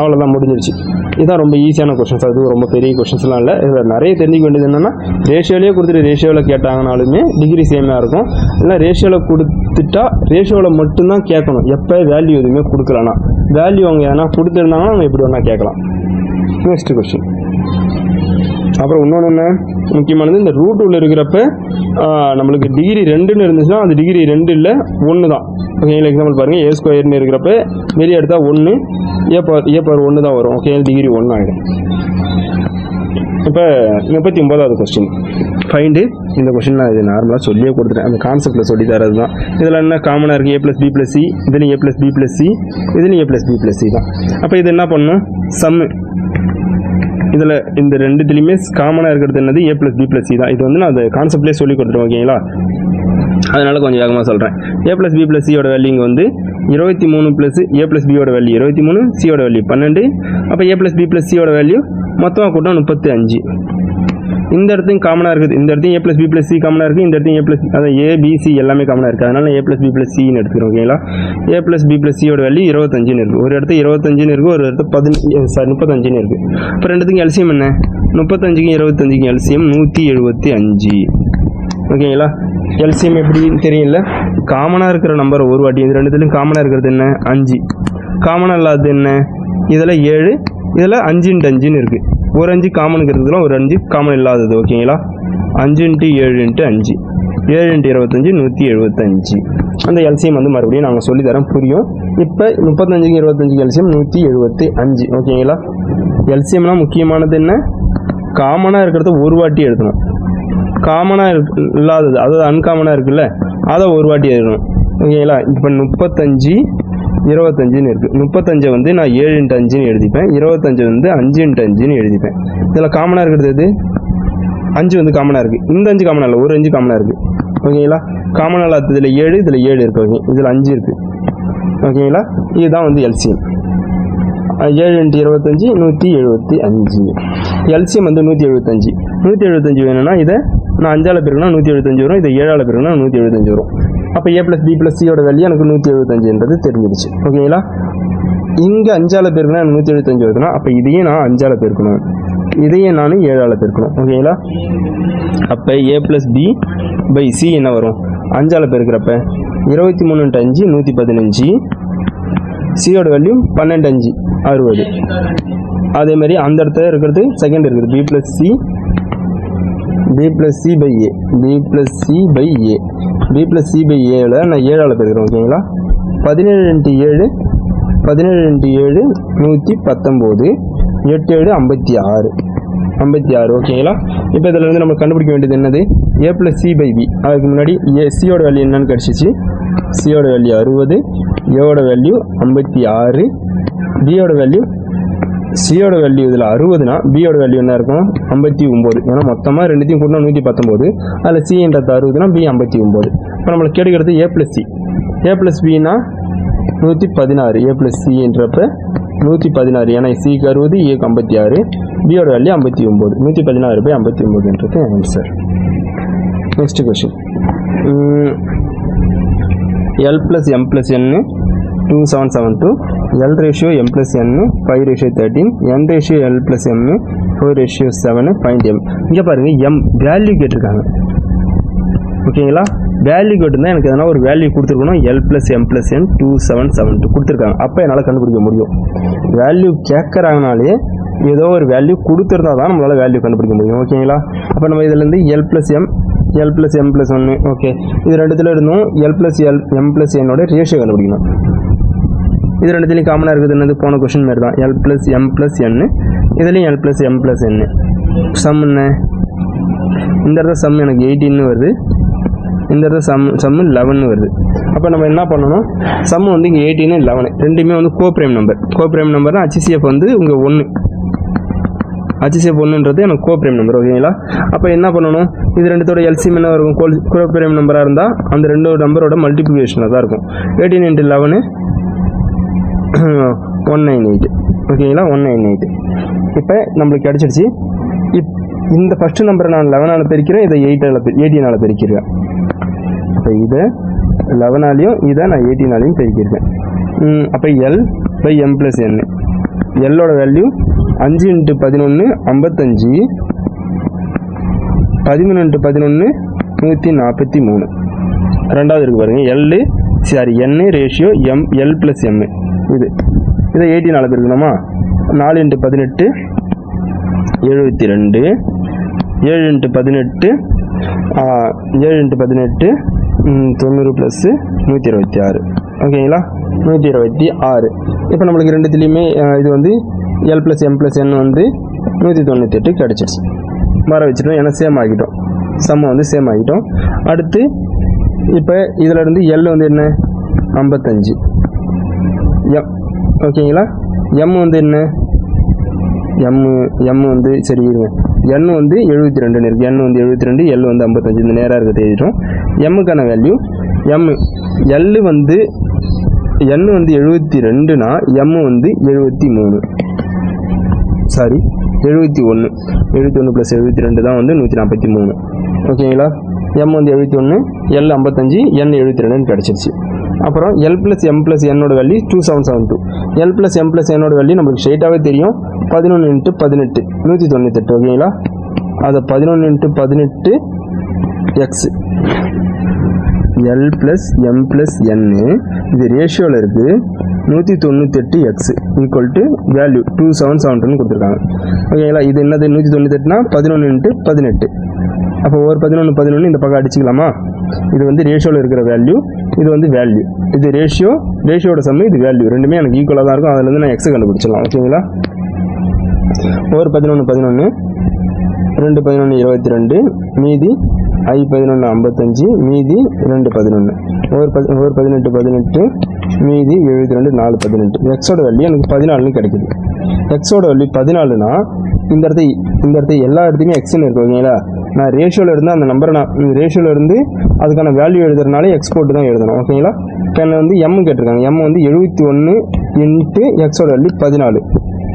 Speaker 2: அவ்வளோதான், முடிஞ்சிருச்சு. இதுதான் ரொம்ப ஈஸியான கொஸ்டின்ஸ், அது ரொம்ப பெரிய கொஸ்டின்ஸ்லாம் இல்லை. இதில் நிறைய தெரிஞ்சிக்க வேண்டியது என்னென்னா, ரேஷியோலேயே கொடுத்துட்டு ரேஷியோவில் கேட்டாங்கனாலுமே டிகிரி சேமாக இருக்கும், இல்லை ரேஷியோவில் கொடுத்துட்டா ரேஷியோவில் மட்டும்தான் கேட்கணும். எப்போ வேல்யூ எதுவுமே கொடுக்கலன்னா, வேல்யூ அவங்க எதனா கொடுத்துருந்தாங்கன்னா நம்ம எப்படி வேணால் கேட்கலாம். Next question. அப்புறம் இன்னொன்று என்ன முக்கியமானது, இந்த ரூட் உள்ள இருக்கிறப்ப நம்மளுக்கு டிகிரி 2ன்னு இருந்துச்சுன்னா அது டிகிரி 2 இல்லை 1 தான். ஓகேங்களா? எக்ஸாம்பிள் பாருங்கள், a ஸ்கொயர்னு இருக்கிறப்ப வெளியே எடுத்தால் 1, a பவர் 1 தான் வரும். ஓகே, டிகிரி 1 ஆகிடும். இப்போ 39வது கொஸ்டின் ஃபைண்டு. இந்த கொஸ்டின் நான் இது நார்மலாக சொல்லியே கொடுத்துட்டேன், அந்த கான்செப்டில் சொல்லி தரது தான். இதில் என்ன காமனாக இருக்குது? a + b + c, இதுலேயும் a + b + c, இதுலேயும் a + b + c தான். அப்போ இது என்ன பண்ணணும்? சம்மு. இதில் இந்த ரெண்டுத்துலேயுமே காமனாக இருக்கிறது என்னது? a + b + c தான். இது வந்து நான் அந்த கான்செப்ட்லேயே சொல்லி கொடுத்துருவேன், ஓகேங்களா? அதனால் கொஞ்சம் வேகமாக சொல்கிறேன். a + b + c யோட வேல்யூ இங்கே வந்து 23 ப்ளஸ் a + b யோட வேல்யூ 23, c யோட வேல்யூ 12. அப்போ a + b + c யோட வேல்யூ மொத்தமாக கூட்டம் 35. இந்த இடத்தையும் காமனாக இருக்குது, இந்த இடத்தையும் a + b + c காமனாக இருக்குது, இந்த இடத்தையும் அதான் a b c எல்லாமே காமனாக இருக்குது. அதனால் a + b + c எடுத்துக்கிறோம், ஓகேங்களா? a + b + c யோட வேல்யூ 25 இருக்குது. ஒரு இடத்து 25 இருக்குது, ஒரு இடத்து 35 இருக்குது. இப்போ ரெண்டுத்துக்கும் எல்சிஎம் என்ன? 35க்கும் 25க்கும் எல்சிஎம் 175, ஓகேங்களா? எல்சிஎம் எப்படின்னு தெரியல. காமனாக இருக்கிற நம்பர் ஒரு வாட்டி, இது ரெண்டுத்துலையும் காமனாக இருக்கிறது என்ன? 5. காமனாக இல்லாதது என்ன? இதில் 7, இதில் 5 × 5 இருக்குது. ஒரு 5 காமன் இருக்கிறதுல ஒரு 5 காமன் இல்லாதது, ஓகேங்களா? 5 × 7 × 5, 7 × 25 175. அந்த எல்சிஎம் வந்து மறுபடியும் நாங்கள் சொல்லி தரோம், புரியும். இப்போ 35க்கு 25க்கு எல்சிஎம் 175, ஓகேங்களா? எல்சிஎம்னா முக்கியமானது என்ன? காமனாக இருக்கிறத ஒரு வாட்டி எழுதணும். காமனாக இல்லாதது, அதாவது அன்காமனாக இருக்குல்ல, அதை ஒரு வாட்டி எழுதணும், ஓகேங்களா? இப்போ 35 25ன்னு இருக்குது. 35 வந்து நான் 7 × 5ன்னு எழுதிப்பேன், 25 வந்து 5 × 5ன்னு எழுதிப்பேன். இதில் காமனாக இருக்கிறது எது? 5 வந்து காமனாக இருக்குது. இந்த 5 காமனாக இல்லை, ஒரு 5 காமனாக இருக்குது, ஓகேங்களா? காமனாக இல்லாத இதில் 7, இதில் 7 இருக்குது, ஓகே. இதில் 5 இருக்குது, ஓகேங்களா? இதுதான் வந்து எல்சிஎம். 7 × 25 175. எல்சிஎம் வந்து 175. 175 வேணும்னா இதை நான் 5ஆல் பெருக்கினா 175 வரும், இதை 7ஆல் பெருக்கினா 175 வரும். அப்போ a + b + c யோட வேல்யூ எனக்கு 175ன்றது தெரிஞ்சிருச்சு, ஓகேங்களா? இங்கே 5ஆல் பெருக்கினா 175 வருதுன்னா அப்போ இதையும் நான் 5ஆல் பெருக்கணும், இதையும் நான் 7ஆல் பெருக்கணும், ஓகேங்களா? அப்போ a + b / c என்ன வரும்? 5ஆல் பெருக்கிறப்ப 23 × 5 115, சியோட வேல்யூ 12 5 60. அதே மாதிரி அந்த இடத்துல இருக்கிறது செகண்ட் இருக்குது b + c / a, b + c / a, b + c / a, b + c / aல நான் 7ஆல் பெருக்கிறேன், ஓகேங்களா? 17 × 7 119, 8 7 56, 56, ஓகேங்களா? இப்போ இதில் இருந்து நம்ம கண்டுபிடிக்க வேண்டியது என்னது? a + c / b. அதுக்கு முன்னாடி சியோட வேல்யூ என்னன்னு கிடச்சிச்சு? சியோட வேல்யூ 60, ஏவோட வேல்யூ 56, பியோட வேல்யூ, சியோட வேல்யூ இதில் 60னா பியோட வேல்யூ என்ன இருக்கும்? 59. ஏன்னா மொத்தமாக ரெண்டுத்தையும் கூட்டினா 119, அதில் சின்றது 60னா பி 59. இப்போ நம்மளுக்கு கேட்கிறது a + c. a + bனா 116, a + cன்றப்ப 116, ஏன்னா சிக்கு 60, ஏக்கு 56, பியோட வேல்யூ 59, 116/59ன்றது answer. Next question. L + m + n 2772, L ratio m + n 5 ratio 13, n ratio L + m 4 ratio 7, find m. இங்கே பாருங்கள், m வேல்யூ கேட்டிருக்காங்க, ஓகேங்களா? வேல்யூ கேட்டிருந்தால் எனக்கு எதனா ஒரு வேல்யூ கொடுத்துருக்கணும். L + m + n 2772 கொடுத்துருக்காங்க, அப்போ என்னால் கண்டுபிடிக்க முடியும். வேல்யூ கேட்குறாங்கனாலே ஏதோ ஒரு வேல்யூ கொடுத்துருந்தா தான் நம்மளால் வேல்யூ கண்டுபிடிக்க முடியும், ஓகேங்களா? அப்போ நம்ம இதிலேருந்து L + m + 1, ஓகே. இது ரெண்டுத்துல இருந்தும் L + m + n ஓட ரேஷியோ கண்டுபிடிக்கணும். இது ரெண்டுத்துலையும் காமனாக இருக்குது என்னது? போன கொஸ்டின் மாதிரி தான், L + m + n, இதுலேயும் L + m + n. சம் என்ன? இந்த இடத்துல சம் எனக்கு 18 வருது, இந்த இடத்துல சம் 11 வருது. அப்போ நம்ம என்ன பண்ணணும்? சம் வந்து இங்கே 18 11 ரெண்டுமே வந்து கோப்ரைம் நம்பர். கோப்ரைம் நம்பர்னா HCF வந்து உங்கள் 1, HCF 1ன்றது எனக்கு கோப்ரைம் நம்பர், ஓகேங்களா? அப்போ என்ன பண்ணணும்? இது ரெண்டுத்தோட எல்சிஎம் என்ன இருக்கும்? கோப்ரைம் நம்பராக இருந்தால் அந்த ரெண்டு நம்பரோட மல்டிப்ளிகேஷனாக தான் இருக்கும். 18 × 11 198, ஓகேங்களா? 198. இப்போ நம்மளுக்கு கிடச்சிடுச்சு. இந்த ஃபஸ்ட்டு நம்பரை நான் 11ஆல் பெருக்கிறேன், இதை 18ஆல் பெருக்கிறேன். அப்போ இதை 11ஆலையும் இதை நான் 18ஆலையும் பெருக்கியிருக்கேன். அப்போ L / m + n, எல்லோட வேல்யூ 5 × 11 55, 13 × 11 143. ரெண்டாவது இருக்குது பாருங்கள், n ரேஷியோ L + m. இதை 18ஆல் பெருக்கணுமா? 4 × 18 72, 7 × 18 90 + 126, ஓகேங்களா? 126. இப்போ நம்மளுக்கு ரெண்டுத்துலேயுமே இது வந்து L + m + n வந்து 198 கிடச்சிடுச்சு. வர வச்சுட்டோம், ஏன்னா சேம் ஆகிட்டோம், சம்ம வந்து சேம் ஆகிட்டோம். அடுத்து இப்போ இதில் இருந்து எல் வந்து என்ன 55 எம், ஓகேங்களா. எம் வந்து என்ன எம் வந்து சரி இருங்க, என் வந்து 72 இருக்குது, என் வந்து 72, எல் வந்து 55, இந்த நேராக இருக்க தேடிட்டோம். எம்முக்கான வேல்யூ எல் வந்து என் வந்து 72னா எம் வந்து 73, சாரி 71 + 72 தான் வந்து 143, ஓகேங்களா. எம் வந்து 71, எல் 55, என் 72 கிடச்சிருச்சு. அப்புறம் எல் ப்ளஸ் எம் ப்ளஸ் என்னோட value 2772. L plus M plus என்னோட வேல்யூ நம்மளுக்கு ஸ்ட்ரெயிட்டாகவே தெரியும், 11 × 18 198, ஓகேங்களா. அதை 11 × 18 x, L plus M plus N இது ரேஷியோவில் இருக்குது, 198 எக்ஸ் ஈக்குவல் டு வேல்யூ 2772 கொடுத்துருக்காங்க, ஓகேங்களா. இது என்னது 198னா 11 × 18, அப்போ ஒரு 11 இந்த பக்கம் அடிச்சுக்கலாமா. இது வந்து ரேஷியோவில் இருக்கிற வேல்யூ, இது வந்து வேல்யூ, இது ரேஷியோட சம்மு, இது வேல்யூ, ரெண்டுமே எனக்கு ஈக்குவலாக தான் இருக்கும். அதுலேருந்து நான் எக்ஸை கண்டுபிடிச்சிடலாம், ஓகேங்களா. ஒரு 11 2 11 22, மீதி I 11 55, மீதி 2 11, ஒரு 18 18, மீதி 72 4 18. எக்ஸோட வேல்யூ எனக்கு 14 கிடைக்குது. எக்ஸோட வேல்யூ 14னா இந்த இடத்துல எல்லா இடத்துலையுமே எக்ஸ்ன்னு இருக்கு, ஓகேங்களா. நான் ரேஷியோவில் இருந்து அந்த நம்பரை ரேஷியோவில் இருந்து அதுக்கான வேல்யூ எழுதுறதுனால எக்ஸ் போட்டு தான் எழுதணும், ஓகேங்களா. இப்போ என்ன வந்து எம் கேட்டிருக்காங்க, எம் வந்து 71 × எக்ஸோட வேல்யூ 14,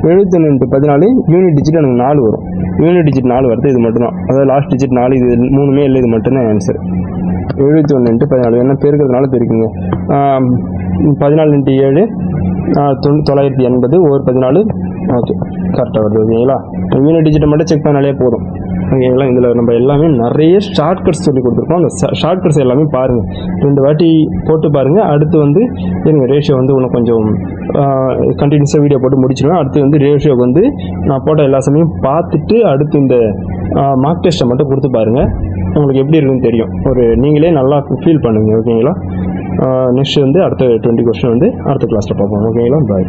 Speaker 2: 71 × 14 யூனிட் டிஜிட் எனக்கு 4 வரும். யூனிட் டிஜிட் 4 வருது, இது மட்டும் தான், அதாவது லாஸ்ட் டிஜிட் 4, இது 3மே இல்லை, இது மட்டும்தான் ஆன்சர். 71 × 14 என்ன பெருக்கிறதுனால பெருக்குங்க, 14 × 7 980, ஒரு 14, ஓகே கரெக்டாக வருது, ஓகேங்களா. யூனிட் டிஜிட்டை மட்டும் செக் பண்ணாலே போதும், ஓகேங்களா. இதில் நம்ம எல்லாமே நிறைய ஷார்ட்கட்ஸ் சொல்லி கொடுத்துருக்கோம். அந்த ஷார்ட்கட்ஸ் எல்லாமே பாருங்கள், 2 வாட்டி போட்டு பாருங்கள். அடுத்து வந்து எனக்கு ரேஷியோ வந்து இன்னும் கொஞ்சம் கண்டினியூஸாக வீடியோ போட்டு முடிச்சிடுவேன். அடுத்து வந்து ரேஷியோக்கு வந்து நான் போட்ட எல்லா சமயம் பார்த்துட்டு அடுத்து இந்த மார்க் டெஸ்ட்டை மட்டும் கொடுத்து பாருங்கள், உங்களுக்கு எப்படி இருக்குன்னு தெரியும். நீங்களே நல்லா ஃபீல் பண்ணுங்கள், ஓகேங்களா. நெக்ஸ்ட் வந்து அடுத்த 20 கொஸ்டின் வந்து அடுத்த கிளாஸில் பார்ப்போம், ஓகேங்களா. பாய்.